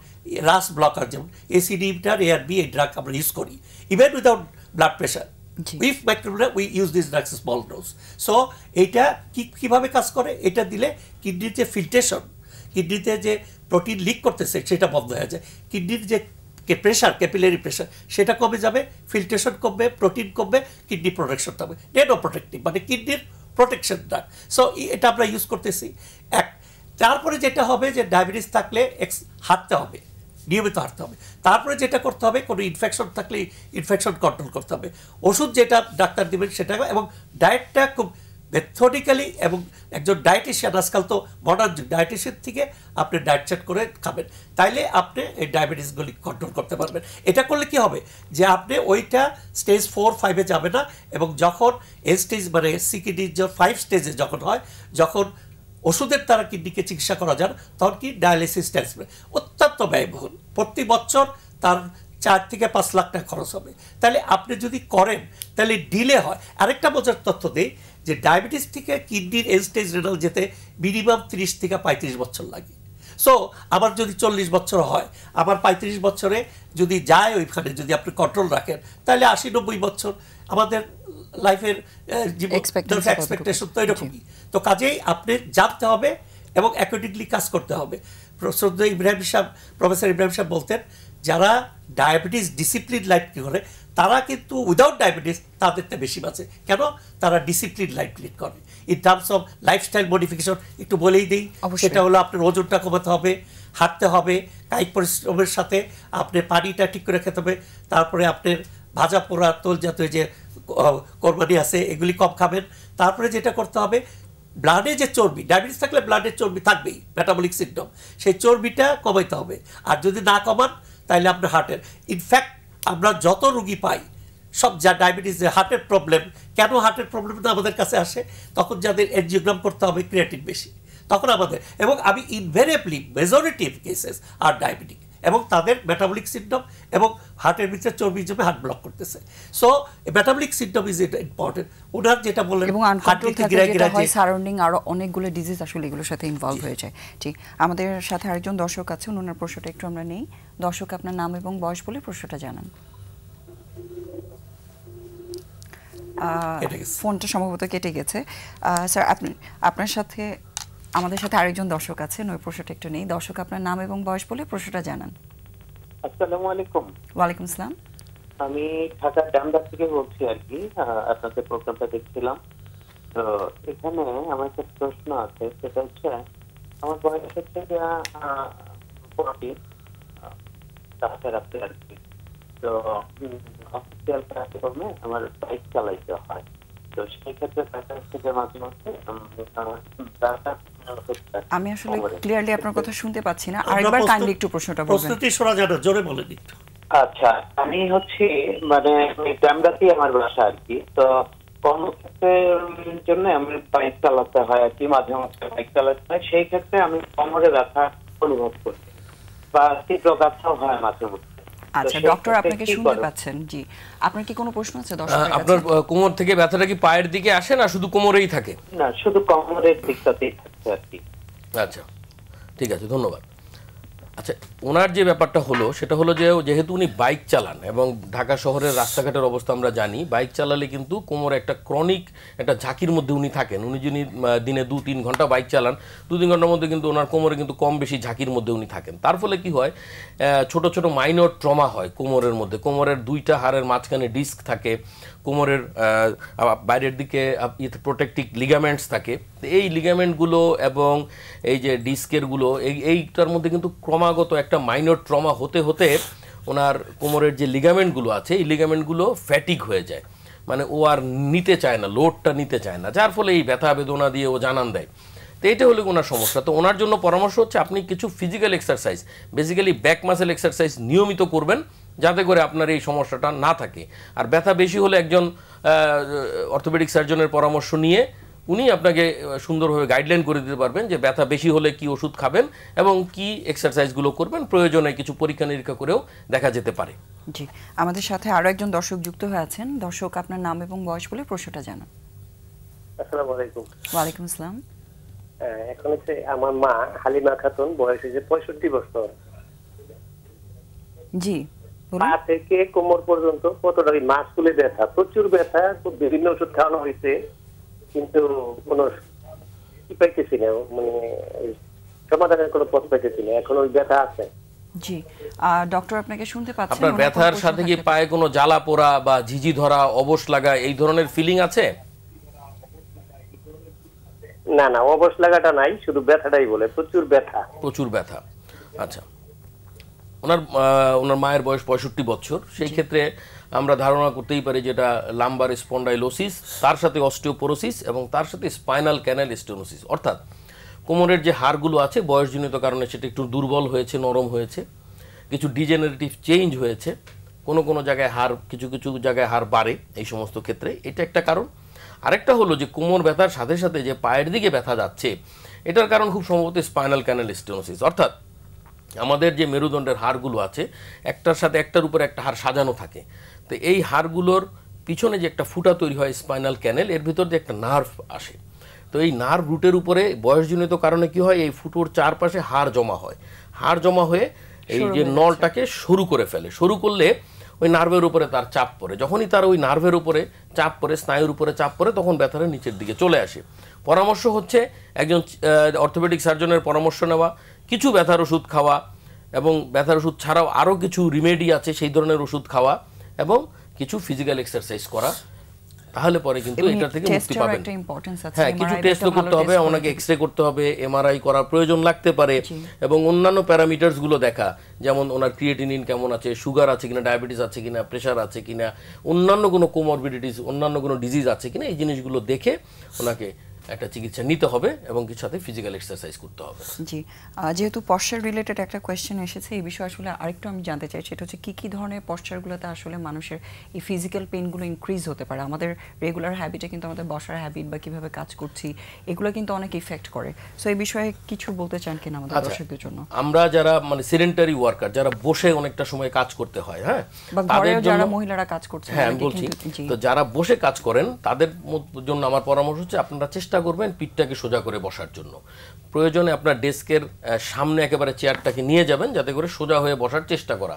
রাস ব্লকার যেমন এসিডি ইনহিবিটর, ARB, এই ড্রাগ আমরা ইউজ করি even without blood pressure. With micrometre we use this drugs small dose. So এইটা কীভাবে কাজ করে? এটা দিলে কিডনির যে ফিল্ট্রেশন, কিডনিতে যে প্রোটিন লিক করতেছে সেটা বন্ধ হয়ে যায়, কিডনির যে প্রেশার, ক্যাপিলারি প্রেশার সেটা কমে যাবে, ফিল্ট্রেশন কমবে, প্রোটিন কমবে, কিডনি প্রোটেকশন হবে, নেনো প্রোটেক্টিভ মানে কিডনির প্রোটেকশন ড্রাগ। সো এটা আমরা ইউজ করতেছি এক। তারপরে যেটা হবে যে ডায়াবেটিস থাকলে হাঁটতে হবে, নিয়মিত হাঁটতে হবে। তারপরে যেটা করতে হবে, কোনো ইনফেকশন থাকলে ইনফেকশন কন্ট্রোল করতে হবে, ওষুধ যেটা ডাক্তার দেবেন সেটা, এবং ডায়েটটা খুব মেথডিক্যালি, এবং একজন ডায়েটিশিয়ান, আজকাল তো মডার্ন ডায়েটিশিয়ান থেকে আপনি ডায়েট চার্ট করে খাবেন, তাইলে আপনি এই ডায়াবেটিসগুলি কন্ট্রোল করতে পারবেন। এটা করলে কি হবে যে আপনি ওইটা স্টেজ 4-5-এ যাবে না, এবং যখন এই স্টেজ মানে সিকিডি 5 স্টেজে যখন হয়, যখন ওষুধের দ্বারা কিডনিকে চিকিৎসা করা যায়, তখন কি ডায়ালিসিস ট্রান্সপ্লান্ট অত্যন্ত ব্যয়বহুল, প্রতি বছর তার 4 থেকে 5 লাখ টাকা খরচ হবে। তাহলে আপনি যদি করেন তাহলে ডিলে হয়। আরেকটা মজার তথ্য দিই যে ডায়াবেটিস থেকে কিডনির এন্ড স্টেজ রেনাল যেতে মিনিমাম 30 থেকে 35 বছর লাগে। সো আমার যদি 40 বছর হয়, আমার 35 বছরে যদি যায় ওইখানে, যদি আপনি কন্ট্রোল রাখেন, তাহলে 80-90 বছর আমাদের লাইফের এক্সপেকটেশন তো এরকমই। তো কাজেই আপনি জানতে হবে এবং অ্যাকর্ডিংলি কাজ করতে হবে। প্রফেসর ইব্রাহিম সাহেব বলতেন, যারা ডায়াবেটিস ডিসিপ্লিন লাইফ কি করে, তারা কিন্তু উইদাউট ডায়াবেটিস তাদেরটা বেশি বাঁচে। কেন? তারা ডিসিপ্লিন লাইফ লিড করে। In terms of lifestyle modification একটু বলেই দিই, সেটা হলো আপনার ওজনটা কমাতে হবে, হাঁটতে হবে, কায়িক পরিশ্রমের সাথে আপনি পানিটা ঠিক করে খেতে হবে, তারপরে আপনার ভাজা পোড়া তোল জাতীয় যে কোরবানি আছে এগুলি কম খাবেন। তারপরে যেটা করতে হবে, ব্লাডে যে চর্বি, ডায়াবেটিস থাকলে ব্লাডের চর্বি থাকবেই, মেটাবলিক সিনড্রোম, সেই চর্বিটা কমাইতে হবে। আর যদি না কমান তাহলে আপনার হার্টের, ইনফ্যাক্ট আমরা যত রুগী পাই সব যা ডায়াবেটিস, হার্টের প্রবলেম, কেন হার্টের প্রবলেমটা আমাদের কাছে আসে? তখন যাদের এনজিওগ্রাম করতে হবে, ক্রিয়েটিন বেশি, তখন আমাদের, এবং আমি ইনভেরিয়েবলি মেজরিটি অফ কেসেস আর ডায়াবেটিক, এবং তাদের মেটাবলিক সিনড্রোম এবং হার্টের ভিতরে চর্বি জমে হার্ট ব্লক করতেছে। So metabolic syndrome is important. ওনার যেটা বললেন, এবং আনকন্ট্রোল থাকলে যেটা হয় সারাউন্ডিং আরো অনেকগুলো ডিজিজ আসলে এগুলোর সাথে ইনভলভ হয়ে যায়। ঠিক, আমাদের সাথে আরেকজন দর্শক আছে, ওনার প্রশ্নটা একটু আমরা নেই। দর্শক, আপনার নাম এবং বয়স বলে প্রশ্নটা জানান। ফোনটা সম্ভবত কেটে গেছে। স্যার, আপনার সাথে আমাদের সাথে আরেকজন দর্শক আছেন, ওই প্রশ্নটা একটু নেই। দর্শক, আপনার নাম এবং বয়স বলে প্রশ্নটা জানান। আসসালামু আলাইকুম। ওয়ালাইকুম আসসালাম। আমি ঢাকার ডামদার থেকে বলছি আর কি, আপনাদের প্রোগ্রামটা দেখছিলাম। তো এখানে আমার একটা প্রশ্ন আছে, সেটা হচ্ছে আমার বয়স হচ্ছে 40 আর কি। তো অফিসিয়াল কাজকর্মে আমার বাইক চালাইতে হয়। তো সেই ক্ষেত্রে মাঝে মাঝে আমি আসলে ক্লিয়ারলি আপনার কথা শুনতে পাচ্ছি না, আরেকবার কাইন্ডলি একটু প্রশ্নটা বলবেন। প্রশ্নটি শোনা যায় না, জোরে বলেন একটু। আচ্ছা, আমি হচ্ছে মানে ডামদাতেই আমার বাসা আর কি। তো কর্মক্ষেত্রের জন্য আমি বাইক চালাতে হয় আর কি, মাঝে মাঝে বাইক চালাতে হয়। সেই ক্ষেত্রে আমি কোমরে ব্যথা অনুভব করি বা তীব্র ব্যথাও হয় মাঝে মধ্যে। আচ্ছা ডক্টর আপনাকে শুনতে পাচ্ছেন। জি, আপনার কি কোনো প্রশ্ন আছে দর্শকের কাছে? আপনার কোমর থেকে ব্যথাটা কি পায়ের দিকে আসে না শুধু কোমরেই থাকে? না, শুধু কোমরের দিকটাতেই থাকছে আর কি। আচ্ছা, ঠিক আছে, ধন্যবাদ। আচ্ছা, ওনার যে ব্যাপারটা হলো সেটা হলো যে যেহেতু উনি বাইক চালান এবং ঢাকা শহরের রাস্তাঘাটের অবস্থা আমরা জানি, বাইক চালালে কিন্তু কোমরে একটা ক্রনিক একটা ঝাঁকির মধ্যে উনি থাকেন। উনি যদি দিনে 2-3 ঘন্টা বাইক চালান, 2-3 ঘন্টার মধ্যে কিন্তু ওনার কোমরে কিন্তু কম বেশি ঝাঁকির মধ্যে উনি থাকেন। তার ফলে কি হয়, ছোট ছোট মাইনর ট্রমা হয় কোমরের মধ্যে। কোমরের 2টা হাড়ের মাঝখানে ডিস্ক থাকে, কোমরের বাইরের দিকে প্রোটেক্টিভ লিগামেন্টস থাকে। এই লিগামেন্টগুলো এবং এই যে ডিস্কেরগুলো এইটার মধ্যে কিন্তু ক্রমাগত একটা মাইনর ট্রমা হতে হতে ওনার কোমরের যে লিগামেন্টগুলো আছে এই লিগামেন্টগুলো ফ্যাটিক হয়ে যায়, মানে ও আর নিতে চায় না, লোডটা নিতে চায় না, যার ফলে এই ব্যথা বেদনা দিয়ে ও জানান দেয়। তো এটা হলো ওনার সমস্যা। তো ওনার জন্য পরামর্শ হচ্ছে আপনি কিছু physical exercise, basically back muscle exercise নিয়মিত করবেন, যাতে করে আপনার এই সমস্যাটা না থাকে। আর ব্যথা বেশি হলে একজন অর্থোপেডিক সার্জনের পরামর্শ নিয়ে উনি আপনাকে সুন্দরভাবে গাইডলাইন করে দিতে পারবেন যে ব্যথা বেশি হলে কি ওষুধ খাবেন এবং কি এক্সারসাইজগুলো করবেন। প্রয়োজনে কিছু পরীক্ষা নিরীক্ষা করেও দেখা যেতে পারে। জি, আমাদের সাথে আরো একজন দর্শক যুক্ত হয়ে আছেন। দর্শক, আপনার নাম এবং বয়স বলে প্রশ্নটা জানান। আসসালামু আলাইকুম। ওয়ালাইকুম আসসালাম। এখন হচ্ছে আমার মা হালিমা খাতুন, বয়স হচ্ছে 65 বছর। জি, পা থেকে কোমর পর্যন্ত কতটা মাসকুলে ব্যথা, প্রচুর ব্যথা, বিভিন্ন ওষুধ খাওয়ানো হয়েছে, কিন্তু কোনো কি পাইতেছি না, মানে সমাধানের কোনো পথ পাইতেছি না। এখন ওই ব্যথা আছে। জি, ডক্টর আপনাকে শুনতে পাচ্ছেন। আপনার ব্যথার সাথে কি পায়ে কোনো জ্বালা পোড়া বা ঝিঝি ধরা, অবশ লাগা এই ধরনের ফিলিং আছে? না না, অবশ লাগাটা নাই, শুধু ব্যথাটাই বলে, প্রচুর ব্যথা। প্রচুর ব্যথা। আচ্ছা, ওনার মায়ের বয়স 65 বছর। সেই ক্ষেত্রে আমরা ধারণা করতেই পারি যেটা লাম্বার স্পন্ডাইলোসিস, তার সাথে অস্টিওপোরোসিস এবং তার সাথে স্পাইনাল ক্যানাল স্টেনোসিস, অর্থাৎ কোমরের যে হাড়গুলো আছে বয়সজনিত কারণে সেটা একটু দুর্বল হয়েছে, নরম হয়েছে, কিছু ডিজেনারেটিভ চেঞ্জ হয়েছে, কোনো জায়গায় হাড়, কিছু জায়গায় হাড় বাড়ে। এই সমস্ত ক্ষেত্রে এটা একটা কারণ। আরেকটা হলো যে কোমর ব্যথার সাথে সাথে যে পায়ের দিকে ব্যথা যাচ্ছে, এটার কারণ খুব সম্ভবত স্পাইনাল ক্যানাল স্টেনোসিস, অর্থাৎ আমাদের যে মেরুদণ্ডের হাড়গুলো আছে একটার সাথে একটার উপরে একটা হাড় সাজানো থাকে। তো এই হাড়গুলোর পিছনে যে একটা ফুটা তৈরি হয় স্পাইনাল ক্যানেল, এর ভিতর দিয়ে একটা নার্ভ আসে। তো এই নার্ভ রুটের উপরে বয়সজনিত কারণে কি হয়, এই ফুটোর চারপাশে হাড় জমা হয়, হাড় জমা হয়ে এই যে নলটাকে সরু করে ফেলে। সরু করলে ওই নার্ভের উপরে তার চাপ পড়ে, যখনই তার ওই নার্ভের উপরে চাপ পড়ে, স্নায়ুর উপরে চাপ পড়ে, তখন ব্যথাটা নিচের দিকে চলে আসে। পরামর্শ হচ্ছে একজন অর্থোপেডিক সার্জনের পরামর্শ নেওয়া, কিছু ব্যথার ওষুধ খাওয়া এবং ব্যথার ওষুধ ছাড়াও আরও কিছু রিমেডি আছে সেই ধরনের ওষুধ খাওয়া এবং কিছু ফিজিক্যাল এক্সারসাইজ করা, তাহলে পরে কিন্তু এটা থেকে মুক্তি পাবেন। হ্যাঁ, কিছু টেস্ট করতে হবে, ওনাকে এক্সরে করতে হবে, এমআরআই করার প্রয়োজন লাগতে পারে এবং অন্যান্য প্যারামিটারসগুলো দেখা, যেমন ওনার ক্রিয়েটিনিন কেমন আছে, সুগার আছে কিনা, ডায়াবেটিস আছে কিনা, প্রেশার আছে কিনা, অন্যান্য কোনো কোমরবিডিটিস, অন্যান্য কোনো ডিজিজ আছে কিনা, এই জিনিসগুলো দেখে ওনাকে একটা চিকিৎসা নিতে হবে এবং কিছু সাথে ফিজিক্যাল এক্সারসাইজ করতে হবে। জি, যেহেতু পশ্চার রিলেটেড একটা কোয়েশ্চেন এসেছে, এই বিষয়ে আসলে আরেকটু আমি জানতে চাই, সেটা হচ্ছে কি ধরনের পশ্চারগুলোতে আসলে মানুষের এই ফিজিক্যাল পেইনগুলো ইনক্রিজ হতে পারে। আমাদের রেগুলার হ্যাবিটে কিন্তু আমাদের বসার হ্যাবিট বা কিভাবে কাজ করছি এগুলো কিন্তু অনেক ইফেক্ট করে। সো এই বিষয়ে কিছু বলতে চান কিনা আমাদের দর্শকদের জন্য? আমরা যারা মানে সেডেন্টারি ওয়ার্কার, যারা বসে অনেকটা সময় কাজ করতে হয়, হ্যাঁ, তাদের জন্য যারা মহিলারা কাজ করছে, হ্যাঁ আমি বলছি, তো যারা বসে কাজ করেন তাদের জন্য আমার পরামর্শ হচ্ছে আপনারা চেষ্টা করবেন পিঠটাকে সোজা করে বসার জন্য। প্রয়োজনে আপনার ডেস্কের সামনে একেবারে চেয়ারটাকে নিয়ে যাবেন, যাতে করে সোজা হয়ে বসার চেষ্টা করা।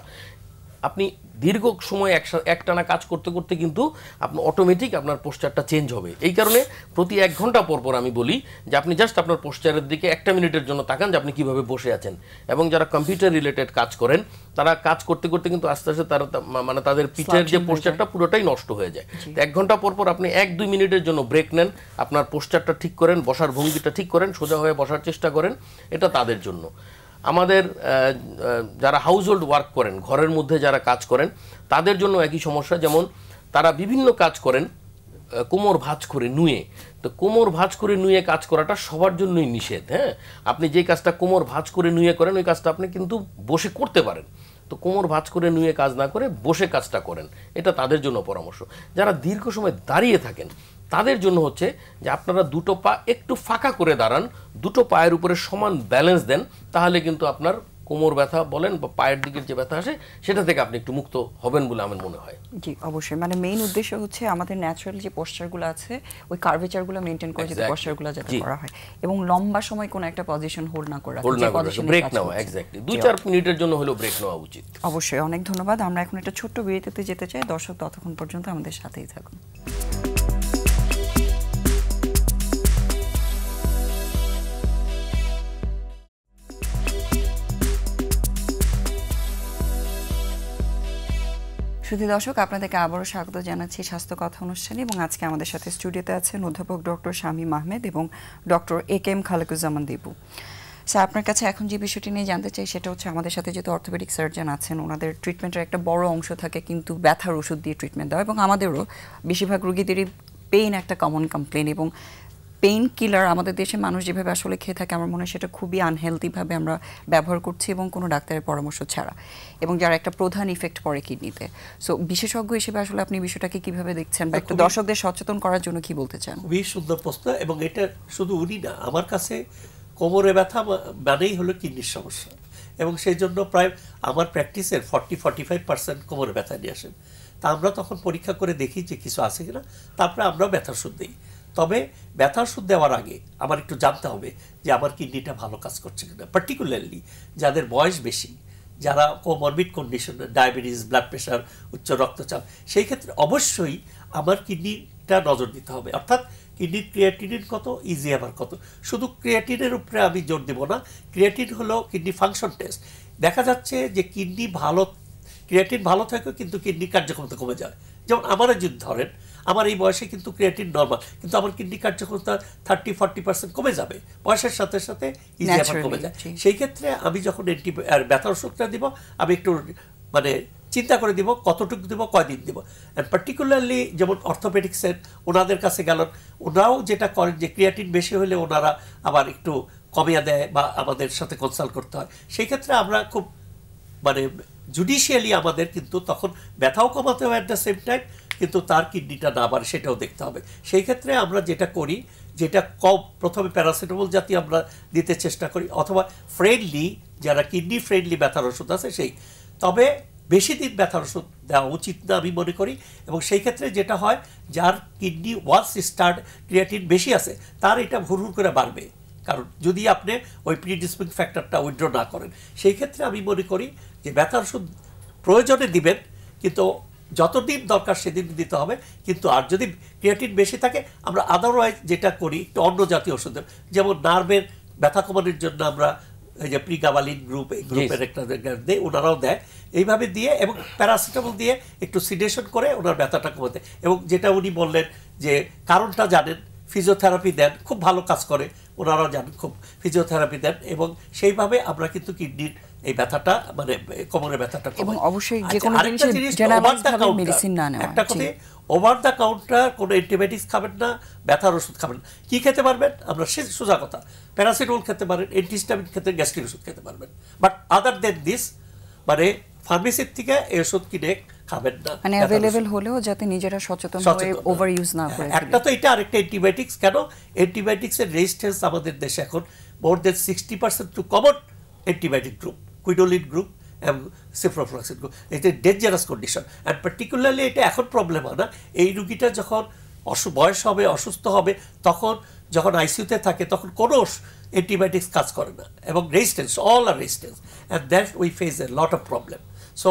আপনি দীর্ঘ সময় একটানা কাজ করতে করতে কিন্তু আপনার অটোমেটিক আপনার পোস্টারটা চেঞ্জ হবে। এই কারণে প্রতি 1 ঘন্টা পর পর আমি বলি যে আপনি জাস্ট আপনার পোস্টারের দিকে 1 মিনিটের জন্য তাকান যে আপনি কীভাবে বসে আছেন। এবং যারা কম্পিউটার রিলেটেড কাজ করেন তারা কাজ করতে করতে কিন্তু আস্তে আস্তে তারা মানে তাদের পিঠের যে পোস্টারটা পুরোটাই নষ্ট হয়ে যায়। 1 ঘন্টা পর পর আপনি 1-2 মিনিটের জন্য ব্রেক নেন, আপনার পোস্টারটা ঠিক করেন, বসার ভঙ্গিটা ঠিক করেন, সোজা হয়ে বসার চেষ্টা করেন, এটা তাদের জন্য। আমাদের যারা হাউসহোল্ড ওয়ার্ক করেন, ঘরের মধ্যে যারা কাজ করেন, তাদের জন্য একই সমস্যা। যেমন তারা বিভিন্ন কাজ করেন কোমর ভাঁজ করে নুয়ে, তো কোমর ভাঁজ করে নুয়ে কাজ করাটা সবার জন্যই নিষেধ। হ্যাঁ, আপনি যে কাজটা কোমর ভাঁজ করে নুয়ে করেন ওই কাজটা আপনি কিন্তু বসে করতে পারেন, তো কোমর ভাঁজ করে নুয়ে কাজ না করে বসে কাজটা করেন, এটা তাদের জন্য পরামর্শ। যারা দীর্ঘ সময় দাঁড়িয়ে থাকেন তাদের জন্য হচ্ছে যে আপনারা দুটো পা একটু ফাঁকা করে দাঁড়ান, দুটো পায়ের উপরে সমান ব্যালেন্স দেন, তাহলে কিন্তু আপনার কোমর ব্যথা বলেন বা পায়ের দিকের যে ব্যথা আসে সেটা থেকে আপনি একটু মুক্ত হবেন বলে আমার মনে হয়। জি অবশ্যই, মানে মেইন উদ্দেশ্য হচ্ছে আমাদের ন্যাচারাল যে পশ্চারগুলো আছে ওই কার্ভেচারগুলো মেইনটেইন করে যদি পশ্চারগুলো যাতে করা হয় এবং লম্বা সময় কোনো একটা পজিশন হোল্ড না করা, যে পজিশনে ব্রেক নাও, এক্স্যাক্টলি 2-4 মিনিটের জন্য হলেও ব্রেক নেওয়া উচিত। অবশ্যই, অনেক ধন্যবাদ। আমরা এখন একটা ছোট্ট বিরতিতে যেতে চাই, দর্শক ততক্ষণ পর্যন্ত আমাদের সাথেই থাকুন। শুধু দর্শক, আপনাদেরকে আবারও স্বাগত জানাচ্ছি স্বাস্থ্য কথা অনুষ্ঠানে এবং আজকে আমাদের সাথে স্টুডিওতে আছেন অধ্যাপক ডক্টর শামীম আহমেদ এবং doctor AK Khalequzzaman Dipu. Sir, আপনার কাছে এখন যে বিষয়টি নিয়ে জানতে চাই সেটা হচ্ছে আমাদের সাথে যেহেতু অর্থোপেডিক সার্জন আছেন, ওনাদের ট্রিটমেন্টের একটা বড় অংশ থাকে কিন্তু ব্যথার ওষুধ দিয়ে ট্রিটমেন্ট দেওয়া, এবং আমাদেরও বেশিরভাগ রোগীদেরই পেইন একটা কমন কমপ্লেন, এবং পেইন কিলার আমাদের দেশে মানুষ যেভাবে আসলে খেয়ে থাকে আমার মনে হয় সেটা খুবই আনহেলদিভাবে আমরা ব্যবহার করছি এবং কোনো ডাক্তারের পরামর্শ ছাড়া, এবং যার একটা প্রধান ইফেক্ট পড়ে কিডনিতে। সো বিশেষজ্ঞ হিসেবে আসলে আপনি বিষয়টাকে কিভাবে দেখছেন বা একটু দর্শকদের সচেতন করার জন্য কি বলতে চান? খুবই সুন্দর প্রশ্ন, এবং এটা শুধু উনি না, আমার কাছে কোমরে ব্যথা মানেই হলো কিডনির সমস্যা, এবং সেই জন্য প্রায় আমার প্র্যাকটিসের 40-45% কোমরে ব্যথা নিয়ে আসেন। তা আমরা তখন পরীক্ষা করে দেখি যে কিছু আছে কিনা, তারপরে আমরা ব্যথার ওষুধ দিই। তবে ব্যথার ওষুধ দেওয়ার আগে আমার একটু জানতে হবে যে আমার কিডনিটা ভালো কাজ করছে কিনা, পার্টিকুলারলি যাদের বয়স বেশি, যারা comorbid condition, diabetes, blood pressure, উচ্চ রক্তচাপ, সেই ক্ষেত্রে অবশ্যই আমার কিডনিটা নজর দিতে হবে। অর্থাৎ কিডনির ক্রিয়েটিনিন কত, ইজিএমআর কত। শুধু ক্রিয়েটিনের উপরে আমি জোর দেবো না, ক্রিয়েটিন হলো কিডনি ফাংশন টেস্ট। দেখা যাচ্ছে যে কিডনি ভালো, ক্রিয়েটিন ভালো থাকে কিন্তু কিডনি কার্যক্ষমতা কমে যায়। যেমন আমার যদি ধরেন, আমার এই বয়সে কিন্তু ক্রিয়েটিন নর্মাল, কিন্তু আমার কিডনি কার্যক্ষমতা 30-40% কমে যাবে, বয়সের সাথে সাথে ইজিএমআর কমে যায়। সেই ক্ষেত্রে আমি যখন ব্যথার ওষুধটা দিব, আমি একটু মানে চিন্তা করে দিব কতটুকু দিব, কয়দিন দিব। অ্যান্ড পার্টিকুলারলি যেমন অর্থোপেডিক্সের ওনাদের কাছে গেল, ওনারাও যেটা করেন যে ক্রিয়েটিন বেশি হলে ওনারা আবার একটু কমিয়ে দেয় বা আমাদের সাথে কনসাল্ট করতে হয়। সেই ক্ষেত্রে আমরা খুব মানে জুডিশিয়ালি আমাদের কিন্তু তখন ব্যথাও কমাতে হবে অ্যাট দ্য সেম টাইম, কিন্তু তার কিডনিটা না বাড়ে সেটাও দেখতে হবে। সেই ক্ষেত্রে আমরা যেটা করি, যেটা প্রথমে প্যারাসিটামল জাতীয় আমরা দিতে চেষ্টা করি, অথবা ফ্রেন্ডলি যারা কিডনি ফ্রেন্ডলি ব্যথার ওষুধ আছে সেই। তবে বেশি দিন ব্যথার ওষুধ দেওয়া উচিত না আমি মনে করি, এবং সেই ক্ষেত্রে যেটা হয়, যার কিডনি ওয়ান্স স্টার্ট ক্রিয়েটিন বেশি আছে তার এটা হুড় করে বাড়বে, কারণ যদি আপনি ওই প্রিডিসপোজিং ফ্যাক্টরটা উইথড্র না করেন। সেই ক্ষেত্রে আমি মনে করি যে ব্যথার ওষুধ প্রয়োজনে দিবেন, কিন্তু যতদিন দরকার সেদিন দিতে হবে। কিন্তু আর যদি ক্রিয়েটিন বেশি থাকে, আমরা আদারওয়াইজ যেটা করি একটু অন্য জাতীয় ওষুধ, যেমন নার্ভের ব্যথা কমানোর জন্য আমরা এই যে প্রিগাবালিন গ্রুপ, এই গ্রুপের একটা দেয়, ওনারাও দেয়, এইভাবে দিয়ে এবং প্যারাসিটামল দিয়ে একটু সিডেশন করে ওনার ব্যথাটা কমাতে। এবং যেটা উনি বললেন যে কারণটা জানেন, ফিজিওথেরাপি দেন, খুব ভালো কাজ করে, ওনারাও জানেন, খুব ফিজিওথেরাপি দেন, এবং সেইভাবে আমরা কিন্তু কিডনির এই ব্যথাটা মানে কোমরের ব্যথাটা এবং অবশ্যই যে কোনো জিনিস জেনারেলাইজ ভাবে মেডিসিন না নেওয়া। একটা কথা, ওভার দ্য কাউন্টার কোনো অ্যান্টিবায়োটিক্স খাবেন না, ব্যথার ওষুধ খাবেন। কি খেতে পারবেন? আমরা সোজা কথা, প্যারাসিটামল খেতে পারেন, অ্যান্টিহিস্টামিন খেতে, গ্যাস্ট্রিক ওষুধ খেতে পারবেন, বাট আদার দেন দিস মানে ফার্মেসির থেকে এই ওষুধ কিনে খাবেন না। মানে अवेलेबल হলেও যাতে নিজেরা সচেতন হয়ে ওভার ইউজ না করে। একটা তো এটা, আরেকটা অ্যান্টিবায়োটিক্স। কেন অ্যান্টিবায়োটিক্সের রেজিস্ট্যান্স আমাদের দেশে এখন more than 60% to common antibiotic group, quinolone group এবং সিপ্রোফ্লক্সিন গ্রুপ। এটা ডেঞ্জারাস কন্ডিশন, অ্যান্ড পার্টিকুলারলি এটা এখন প্রবলেম হয় না, এই রুগীটা যখন বয়স হবে, অসুস্থ হবে, তখন যখন আইসিইউতে থাকে তখন কোনো অ্যান্টিবায়োটিক্স কাজ করে না, এবং resistance, all are resistance, and that we face a lot of problem. So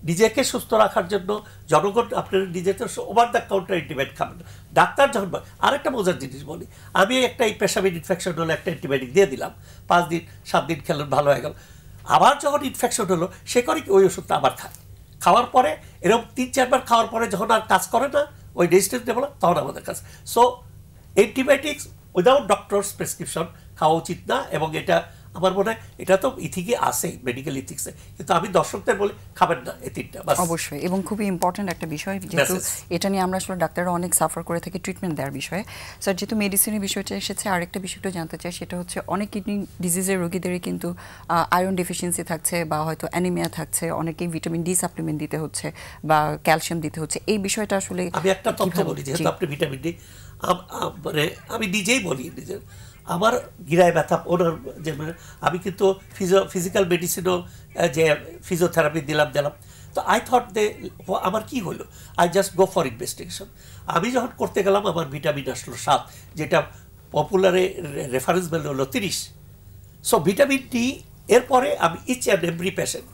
নিজেকে সুস্থ রাখার জন্য জনগণ আপনার নিজেকে ওভার দ্য কাউন্টার অ্যান্টিবায়োটিক খাবেন না। ডাক্তার যখন আরেকটা মজার জিনিস বলি, আমি একটা এই পেশাবির ইনফেকশন হলে একটা অ্যান্টিবায়োটিক দিয়ে দিলাম, 5 দিন 7 দিন খেলেন, ভালো হয়ে গেল। আবার যখন ইনফেকশন হলো সে করে কি, ওই ওষুধটা আবার খায়, খাওয়ার পরে এরকম 3-4 বার খাওয়ার পরে যখন আর কাজ করে না, ওই রেজিস্ট্যান্স ডেভেলপ, তখন আমাদের কাছে। So antibiotics without doctors prescription খাওয়া উচিত না, এবং এটা আমার মনে হয় এটা তো ইথিকে আছে, মেডিকেল ইথিক্সে, কিন্তু আমি দর্শকদের বলি খাবেন না এই তিনটা। অবশ্যই, এবং খুবই ইম্পর্টেন্ট একটা বিষয়, যেহেতু এটা নিয়ে আমরা আসলে ডাক্তাররা অনেক সাফার করে থাকি ট্রিটমেন্ট দেওয়ার বিষয়ে। স্যার, যেহেতু মেডিসিনের বিষয়টা এসেছে, আরেকটা বিষয়টা জানতে চাই, সেটা হচ্ছে অনেক কিডনি ডিজিজের রোগীদেরই কিন্তু আয়রন ডেফিসিয়েন্সি থাকছে বা হয়তো অ্যানিমিয়া থাকছে, অনেকেই ভিটামিন ডি সাপ্লিমেন্ট দিতে হচ্ছে বা ক্যালসিয়াম দিতে হচ্ছে। এই বিষয়টা আসলে আমি একটা তথ্য বলি, যেহেতু আপনি ভিটামিন ডি, মানে আমি নিজেই বলি নিজের, আমার গিরায় ব্যথা ওনার যে আমি কিন্তু ফিজিক্যাল মেডিসিনও যে ফিজিওথেরাপি দিলাম তো আই থট আমার কি হলো, I just go for investigation. আমি যখন করতে গেলাম আমার ভিটামিন আসলো 7, যেটা পপুলারে রেফারেন্স ভ্যালু হলো 30। সো ভিটামিন ডি এরপরে আমি ইচ অ্যান্ড এভরি পেশেন্ট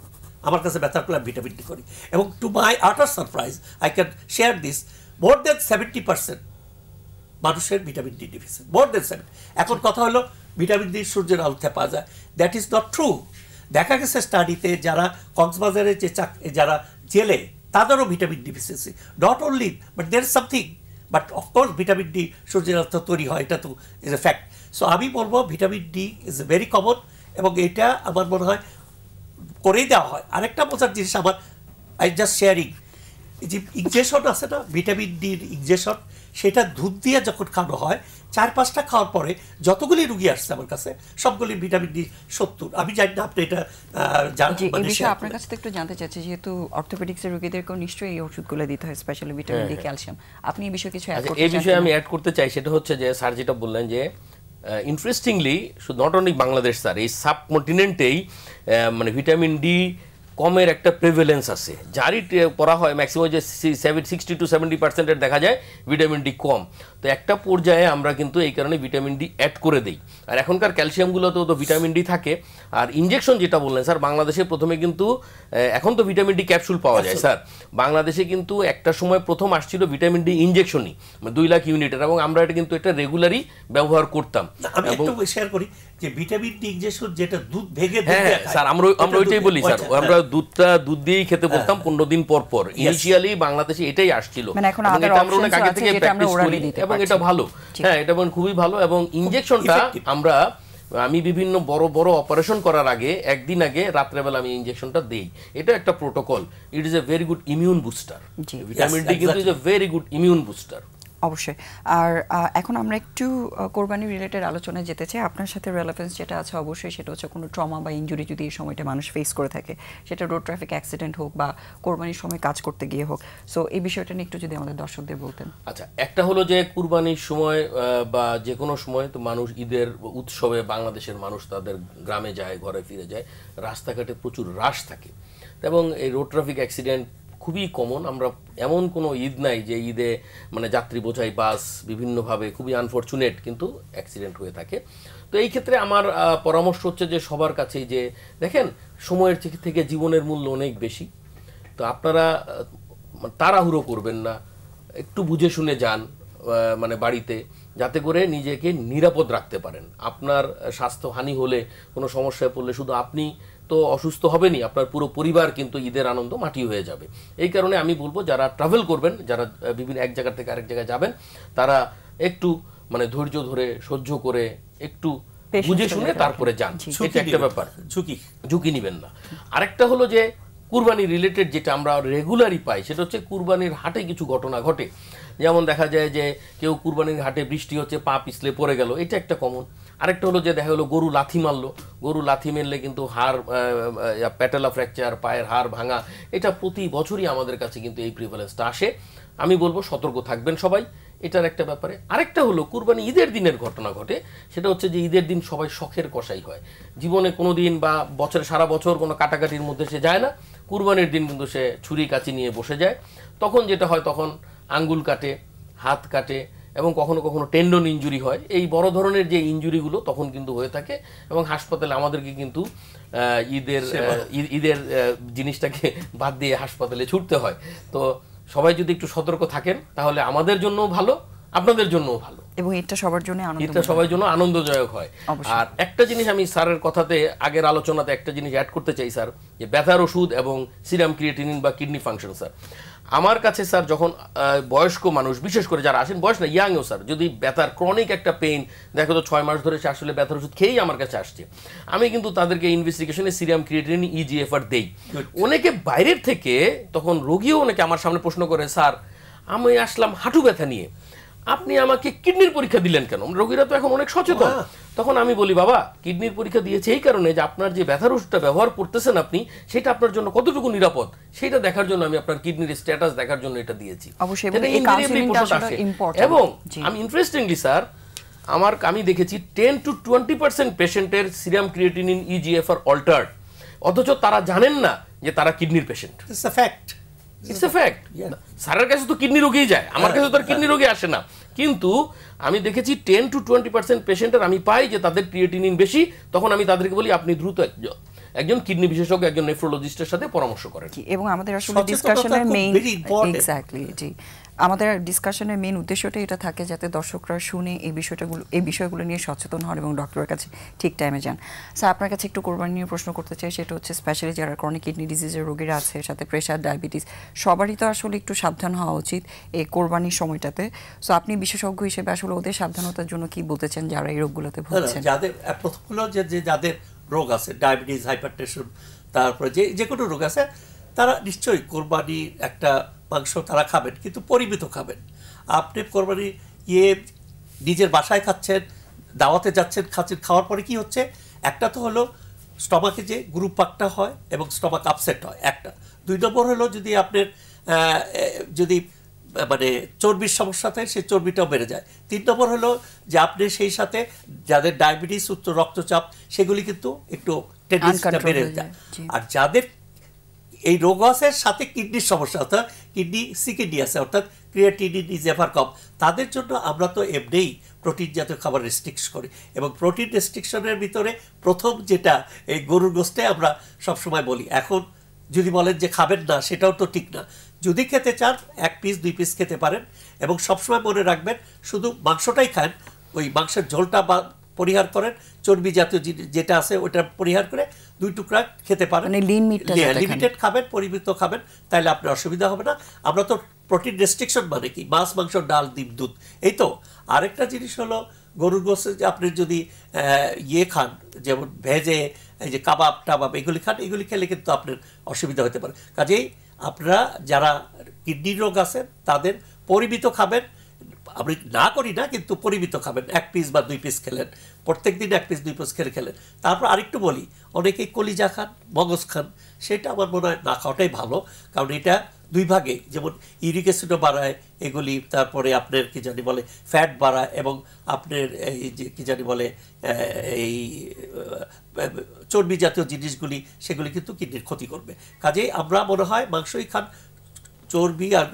আমার কাছে ব্যথার করলে ভিটামিন ডি করি, এবং to my utter surprise I can share this, more than 70% মানুষের vitamin D deficient, more than 70। এখন কথা হলো ভিটামিন ডি সূর্যের আলোতে পাওয়া যায়, দ্যাট ইজ নট ট্রু। দেখা গেছে স্টাডিতে যারা কক্সবাজারে যারা জেলে তাদেরও vitamin deficiency, not only but there is something, but of course vitamin D সূর্যের আলোতে তৈরি হয়, এটা তো ইজ এ ফ্যাক্ট। সো আমি বলবো vitamin D is a very common, এবং এটা আমার মনে হয় করেই দেওয়া হয়। আরেকটা বোঝার জিনিস আমার, আই জাস্ট শেয়ারিং, যে ইনজেকশন আছে না ভিটামিন ডির ইনজেকশন, সেটা দুধ দিয়ে যখন খাওয়ানো হয় 4-5টা খাওয়ার পরে যতগুলি রুগী আসছে আমার কাছে সবগুলি ভিটামিন ডি 70। আমি জানি না আপনি এটা এই বিষয়ে আপনার কাছে একটু জানতে চাচ্ছি, যেহেতু অর্থোপেডিক্সের রোগীদেরকেও নিশ্চয়ই এই ওষুধগুলো দিতে হয়, স্পেশালি ভিটামিন ডি, ক্যালসিয়াম, আপনি এই বিষয়ে কিছু অ্যাড করতে চান? এই বিষয়ে আমি অ্যাড করতে চাই, সেটা হচ্ছে যে স্যার যেটা বললেন যে interestingly not only Bangladesh sir, এই সাবকন্টিনেন্টেই মানে ভিটামিন ডি কমের একটা প্রেভেলেন্স আছে, যারই পড়া হয় ম্যাক্সিমাম যে 60 to 70% দেখা যায় ভিটামিন ডি কম। তো একটা পর্যায়ে আমরা কিন্তু এই কারণে ভিটামিন ডি অ্যাড করে দিই। আর এখনকার ক্যালসিয়ামগুলোতেও তো ভিটামিন ডি থাকে। আর ইনজেকশন যেটা বললেন স্যার, বাংলাদেশে প্রথমে কিন্তু এখন তো ভিটামিন ডি ক্যাপসুল পাওয়া যায় স্যার, বাংলাদেশে কিন্তু একটা সময় প্রথম আসছিল ভিটামিন ডি ইনজেকশনই, 2 লাখ ইউনিটের, এবং আমরা এটা কিন্তু এটা রেগুলারই ব্যবহার করতাম। আমি একটু শেয়ার করি যে ভিটামিন ডি ইনজেকশন যেটা দুধ ভেঙে স্যার আমরা ওইটাই বলি স্যার, আমরা দুধ দিয়েই খেতে বলতাম 15 দিন পর পর। ইনিশিয়ালি বাংলাদেশে এটাই আসছিল, আমরা অনেক আগে থেকে প্র্যাকটিস করি এবং এটা ভালো, হ্যাঁ এটা খুবই ভালো। এবং ইনজেকশনটা আমি বিভিন্ন বড় বড় অপারেশন করার আগে একদিন আগে রাত্রেবেলা আমি ইনজেকশনটা দেই, এটা একটা protocol. It is a very good immune booster, vitamin D কিন্তু is a very good immune booster. অবশ্যই। আর এখন আমরা একটু কোরবানি রিলেটেড আলোচনায় যেতে চাই। আপনার সাথে রেলেভেন্স যেটা আছে অবশ্যই সেটা হচ্ছে কোনো ট্রমা বা ইনজুরি যদি এই সময়টা মানুষ ফেস করে থাকে, সেটা রোড ট্রাফিক অ্যাক্সিডেন্ট হোক বা কোরবানির সময় কাজ করতে গিয়ে হোক, সো এই বিষয়টা নিয়ে একটু যদি আমাদের দর্শকদের বলতেন। আচ্ছা, একটা হলো যে কুরবানির সময় বা যে কোনো সময় তো মানুষ ঈদের উৎসবে বাংলাদেশের মানুষ তাদের গ্রামে যায়, ঘরে ফিরে যায়, রাস্তাঘাটে প্রচুর রাশ থাকে এবং এই রোড ট্রাফিক অ্যাক্সিডেন্ট খুবই কমন। আমরা এমন কোনো ঈদ নাই যে ঈদে মানে যাত্রী বোঝাই বাস বিভিন্নভাবে খুবই আনফরচুনেট কিন্তু অ্যাক্সিডেন্ট হয়ে থাকে। তো এই ক্ষেত্রে আমার পরামর্শ হচ্ছে যে সবার কাছেই যে দেখেন সময়ের থেকে জীবনের মূল্য অনেক বেশি, তো আপনারা তাড়াহুড়ো করবেন না, একটু বুঝে শুনে যান মানে বাড়িতে, যাতে করে নিজেকে নিরাপদ রাখতে পারেন। আপনার স্বাস্থ্যহানি হলে কোনো সমস্যায় পড়লে শুধু আপনি তো অসুস্থ হবেনি, আপনার পুরো পরিবার কিন্তু ঈদের আনন্দ মাটি হয়ে যাবে। এই কারণে আমি বলবো যারা ট্রাভেল করবেন, যারা বিভিন্ন এক জায়গা থেকে আরেক জায়গায় যাবেন, তারা একটু মানে ধৈর্য ধরে সহ্য করে একটু বুঝে শুনে তারপরে যান, এটা একটা ব্যাপার, ঝুঁকি নেবেন না। আরেকটা হলো যে কুরবানি রিলেটেড যেটা আমরা রেগুলারই পাই সেটা হচ্ছে কুরবানির হাটে কিছু ঘটনা ঘটে। যেমন দেখা যায় যে কেউ কুরবানির হাটে বৃষ্টি হচ্ছে, পা পিছলে পড়ে গেল, এটা একটা কমন। আরেকটা হলো যে দেখা গেলো গরু লাথি মারলো, গরু লাথি মারলে কিন্তু হাড় প্যাটেলা ফ্র্যাকচার, পায়ের হাড় ভাঙা, এটা প্রতি বছরই আমাদের কাছে কিন্তু এই প্রিভ্যালেন্সটা আসে। আমি বলবো সতর্ক থাকবেন সবাই, এটার একটা ব্যাপারে। আরেকটা হলো কুরবানি ঈদের দিনের ঘটনা ঘটে, সেটা হচ্ছে যে ঈদের দিন সবাই শখের কষাই হয়। জীবনে কোনো দিন বা বছরে সারা বছর কোনো কাটাকাটির মধ্যে সে যায় না, কুরবানির দিন কিন্তু সে ছুরি কাঁচি নিয়ে বসে যায়। তখন যেটা হয়, তখন আঙ্গুল কাটে, হাত কাটে এবং কখনো কখনো টেন্ডন ইনজুরি হয়। এই বড় ধরনের যে ইনজুরিগুলো তখন কিন্তু হয়ে থাকে এবং হাসপাতালে আমাদেরকে কিন্তু ঈদের জিনিসটাকে বাদ দিয়ে হাসপাতালে ছুটতে হয়। তো সবাই যদি একটু সতর্ক থাকেন তাহলে আমাদের জন্যও ভালো, আপনাদের জন্যও ভালো, এবং এটা সবার জন্য আনন্দদায়ক হয়। আর একটা জিনিস আমি স্যারের কথাতে আগের আলোচনাতে একটা জিনিস অ্যাড করতে চাই স্যার, যে ব্যথার ওষুধ এবং সিরাম ক্রিয়েটিনিন বা কিডনি ফাংশন। স্যার আমার কাছে স্যার যখন বয়স্ক মানুষ, বিশেষ করে যারা আসেন বয়স না ইয়াংও স্যার, যদি ব্যথার ক্রনিক একটা পেইন দেখো তো 6 মাস ধরে সে আসলে ব্যথার ওষুধ খেয়েই আমার কাছে আসছে, আমি কিন্তু তাদেরকে ইনভেস্টিগেশনে সিরাম ক্রিয়েটিনিন ইজিএফআর দেই। অনেকে বাইরের থেকে, তখন রোগীও অনেকে আমার সামনে প্রশ্ন করে, স্যার আমি আসলাম হাঁটু ব্যথা নিয়ে, আপনি আমাকে কিডনির পরীক্ষা দিলেন কেন? রোগীরা তো এখন অনেক সচেতন। তখন আমি বলি, বাবা কিডনির পরীক্ষা দিয়েছে এই কারণে যে আপনার যে ব্যথার ওষুধটা ব্যবহার করতেছেন আপনি, সেটা আপনার জন্য কতটুকু নিরাপদ সেটা দেখার জন্য আমি আপনার কিডনির স্ট্যাটাস দেখার জন্য এটা দিয়েছি। এবং আমি ইন্টারেস্টিংলি স্যার আমি দেখেছি 10 to 20% পেশেন্টের সিরাম ক্রিয়েটিনিন ইজিএফআর অল্টার্ড, অথচ তারা জানেন না যে তারা কিডনির patient. It's a fact, it's a fact. স্যারের কাছে তো কিডনি রোগী যায়, আমার কাছে তো আর কিডনি রোগী আসে না, কিন্তু আমি দেখেছি 10 to 20% পেশেন্টের আমি পাই যে তাদের ক্রিয়েটিনিন বেশি, তখন আমি তাদেরকে বলি আপনি দ্রুত একজন কিডনি বিশেষজ্ঞ, একজন নেফ্রোলজিস্টের সাথে পরামর্শ করেন। এবং আমাদের আসলে ডিসকাশনের মেইন এক্স্যাক্টলি জি আমাদের ডিসকাশনের মেইন উদ্দেশ্যটা এটা থাকে যাতে দর্শকরা শুনে এই বিষয়গুলো নিয়ে সচেতন হন এবং ডক্টরের কাছে ঠিক টাইমে যান। স্যার আপনার কাছে একটু কোরবানি নিয়ে প্রশ্ন করতে চাই, সেটা হচ্ছে স্পেশালি যারা ক্রনিক কিডনি ডিজিজের রোগীরা আছে, সাথে প্রেশার, ডায়াবেটিস, সবারই তো আসলে একটু সাবধান হওয়া উচিত এই কোরবানির সময়টাতে। সো আপনি বিশেষজ্ঞ হিসেবে আসলে ওদের সাবধানতার জন্য কি বলতে চান যারা এই রোগগুলোতে ভুগছেন? যাদের প্রথম হলো যে যাদের রোগ আছে, ডায়াবেটিস, হাইপারটেনশন, তারপরে যে কোনো রোগ আছে, তারা নিশ্চয়ই কোরবানি একটা মাংস তারা খাবেন, কিন্তু পরিমিত খাবেন। আপনি কোরবানি নিজের বাসায় খাচ্ছেন, দাওয়াতে যাচ্ছেন, খাচ্ছেন, খাওয়ার পরে কি হচ্ছে, একটা তো হলো স্টমাকে যে গ্রুপ পাকটা হয় এবং স্টমাক আপসেট হয় একটা। 2 নম্বর হলো যদি আপনার যদি মানে চর্বির সমস্যা থাকে, সেই চর্বিটাও বেড়ে যায়। 3 নম্বর হলো যে আপনি সেই সাথে যাদের ডায়াবেটিস, উচ্চ রক্তচাপ, সেগুলি কিন্তু একটু টেন্ডেন্সিটা বেড়ে যায়। আর যাদের এই রোগ আছে সাথে কিডনির সমস্যা, অর্থাৎ কিডনি আছে, অর্থাৎ ক্রিয়েটিনিন ইজিএফআর কম, তাদের জন্য আমরা তো এমনিই প্রোটিন জাতীয় খাবার রেস্ট্রিক্ট করি, এবং প্রোটিন রেস্ট্রিকশনের ভিতরে প্রথম যেটা এই গরুর গোশতে আমরা সবসময় বলি। এখন যদি বলেন যে খাবেন না, সেটাও তো ঠিক না। যদি খেতে চান 1 পিস 2 পিস খেতে পারেন, এবং সবসময় মনে রাখবেন শুধু মাংসটাই খান, ওই মাংসের ঝোলটা পরিহার করেন, চর্বি জাতীয় যেটা আছে ওটা পরিহার করে 2 টুকরা খেতে পারেন, লিমিটেড খাবেন, পরিমিত খাবেন, তাহলে আপনার অসুবিধা হবে না। আমরা তো প্রোটিন রেস্ট্রিকশন মানে কি, মাছ, মাংস, ডাল, ডিম, দুধ, এই তো। আরেকটা জিনিস হলো গরুর গোশে আপনি যদি খান, যেমন ভেজে এই যে কাবাব টাবাব এগুলি খান, এগুলি খেলে কিন্তু আপনার অসুবিধা হতে পারে। কাজেই আপনারা যারা কিডনির রোগ আছে তাদের পরিমিত খাবেন, আমি না করি না, কিন্তু পরিমিত খাবেন। 1 পিস বা 2 পিস খেলেন, প্রত্যেক দিন 1 পিস 2 পিস খেলেন। তারপর আরেকটু বলি, অনেকেই কলিজা খান, মগজ খান, সেটা আমার মনে হয় না খাওয়াটাই ভালো, কারণ এটা 2 ভাগে, যেমন ইউরিক অ্যাসিডও বাড়ায় এগুলি, তারপরে আপনার কি জানি বলে ফ্যাট বাড়ায়, এবং আপনার এই যে কি জানি বলে এই চর্বি জাতীয় জিনিসগুলি, সেগুলি কিন্তু কিডনির ক্ষতি করবে। কাজেই আমরা মনে হয় মাংসই খান, চর্বি আর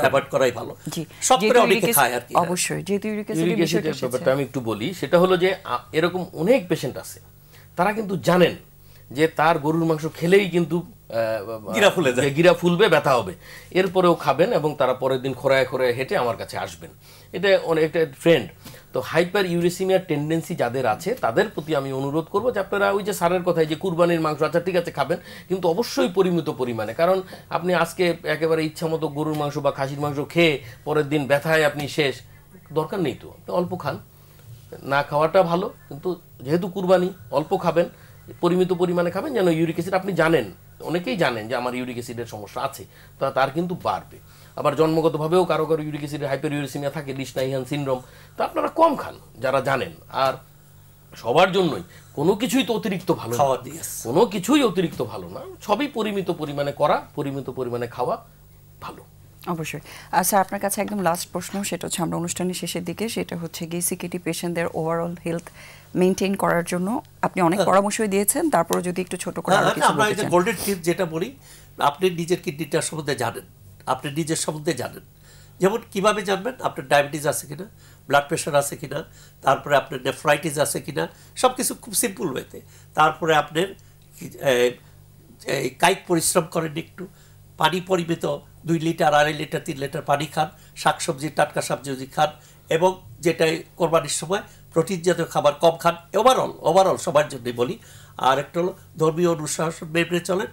অ্যাভয়েড করাই ভালো। সব করে অনেকে খায় আর কি। অবশ্যই যেহেতু ইউরিক অ্যাসিডের ব্যাপারটা আমি একটু বলি, সেটা হলো যে এরকম অনেক পেশেন্ট আছে, তারা কিন্তু জানেন যে তার গরুর মাংস খেলেই কিন্তু গিরা ফুলবে, ব্যথা হবে, এরপরেও খাবেন এবং তারা পরের দিন খোরায় খোরায় হেঁটে আমার কাছে আসবেন। এটা অনেকটা ট্রেন্ড। তো হাইপার ইউরেসিমিয়ার টেন্ডেন্সি যাদের আছে তাদের প্রতি আমি অনুরোধ করবো যে আপনারা ওই যে স্যারের কথায় যে কুরবানির মাংস, আচ্ছা ঠিক আছে খাবেন, কিন্তু অবশ্যই পরিমিত পরিমাণে। কারণ আপনি আজকে একেবারে ইচ্ছা মতো গরুর মাংস বা খাসির মাংস খেয়ে পরের দিন ব্যথায় আপনি শেষ, দরকার নেই তো, আপনি অল্প খান। না খাওয়াটা ভালো, কিন্তু যেহেতু কুরবানি অল্প খাবেন, পরিমিত পরিমাণে খাবেন, যেন ইউরিক অ্যাসিড, আপনি জানেন, অনেকেই জানেন যে আমার ইউরিক অ্যাসিডের সমস্যা আছে, তো তার কিন্তু বাড়বে। আবার জন্মগতভাবেও কারো কারো ইউরিক অ্যাসিডের হাইপার ইউরেসিমিয়া থাকে, লিশনাইহান সিনড্রোম, তো আপনারা কম খান যারা জানেন। আর সবার জন্যই কোনো কিছুই তো অতিরিক্ত ভালো না, কোনো কিছুই অতিরিক্ত ভালো না, সবই পরিমিত পরিমাণে করা, পরিমিত পরিমাণে খাওয়া ভালো। অবশ্যই। আচ্ছা আপনার কাছে একদম লাস্ট প্রশ্ন, সেটা হচ্ছে আমরা অনুষ্ঠানের শেষের দিকে, সেটা হচ্ছে সিকেটি পেশেন্টদের ওভারঅল হেলথ মেইনটেইন করার জন্য আপনি অনেক পরামর্শই দিয়েছেন, তারপরে যদি একটু ছোট করে আরো কিছু বলতে চান। গোল্ডেন টিপ যেটা বলি, আপনি নিজের কিডনিটার সম্বন্ধে জানেন, আপনি নিজের সম্বন্ধে জানেন। যেমন কিভাবে জানবেন, আপনার ডায়াবেটিস আছে কিনা, ব্লাড প্রেশার আছে কিনা, তারপরে আপনার নেফ্রাইটিস আছে কিনা, সব কিছু খুব সিম্পল ওয়েতে। তারপরে আপনার কায়িক পরিশ্রম করেন, একটু পানি পরিমিত 2 লিটার, 2.5 লিটার, 3 লিটার পানি খান, শাকসবজি, টাটকা সবজি খান, এবং যেটা কোরবানির সময় প্রোটিন জাতীয় খাবার কম খান। ওভারঅল সবার জন্যই বলি। আর একটা হলো ধর্মীয় অনুশাসন মেনে চলেন,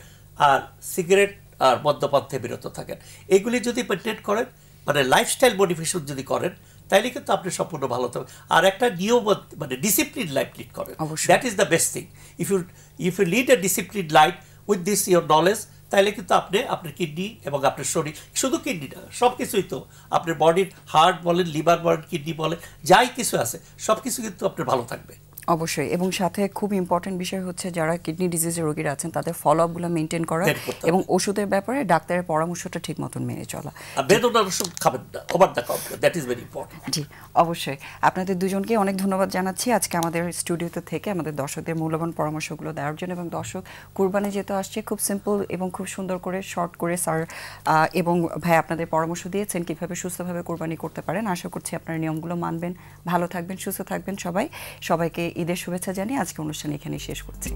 আর সিগারেট আর মদ্যপান থেকে বিরত থাকেন। এগুলি যদি মেনটেন করেন, মানে লাইফস্টাইল মডিফিকেশন যদি করেন, তাইলে কিন্তু আপনি সম্পূর্ণ ভালো থাকবেন। আর একটা নিয়ম, মানে ডিসিপ্লিন লাইফ লিড করেন, that is the best thing. If you lead a discipline life with this your knowledge, তাহলে কিন্তু আপনি আপনার কিডনি এবং আপনার শরীর, শুধু কিডনি না, সব কিছুই তো আপনার বডির, হার্ট বলেন, লিভার বলেন, কিডনি বলেন, যাই কিছু আছে সব কিছু কিন্তু আপনার ভালো থাকবে। অবশ্যই, এবং সাথে খুব ইম্পর্টেন্ট বিষয় হচ্ছে যারা কিডনি ডিজিজের রোগীরা আছেন তাদের ফলো আপগুলো মেনটেন করা এবং ওষুধের ব্যাপারে ডাক্তারের পরামর্শটা ঠিক মতন মেনে চলা। বেদনার ওষুধ খাবেন না, over the counter, that is very important. জি অবশ্যই, আপনাদের দুজনকে অনেক ধন্যবাদ জানাচ্ছি আজকে আমাদের স্টুডিওতে থেকে আমাদের দর্শকদের মূল্যবান পরামর্শগুলো দেওয়ার জন্য। এবং দর্শক, কুরবানি যেহেতু আসছে, খুব সিম্পল এবং খুব সুন্দর করে শর্ট করে স্যার এবং ভাই আপনাদের পরামর্শ দিয়েছেন কীভাবে সুস্থভাবে কোরবানি করতে পারেন। আশা করছি আপনারা নিয়মগুলো মানবেন, ভালো থাকবেন, সুস্থ থাকবেন। সবাইকে ঈদের শুভেচ্ছা জানিয়ে আজকে অনুষ্ঠান এখানেই শেষ করছি।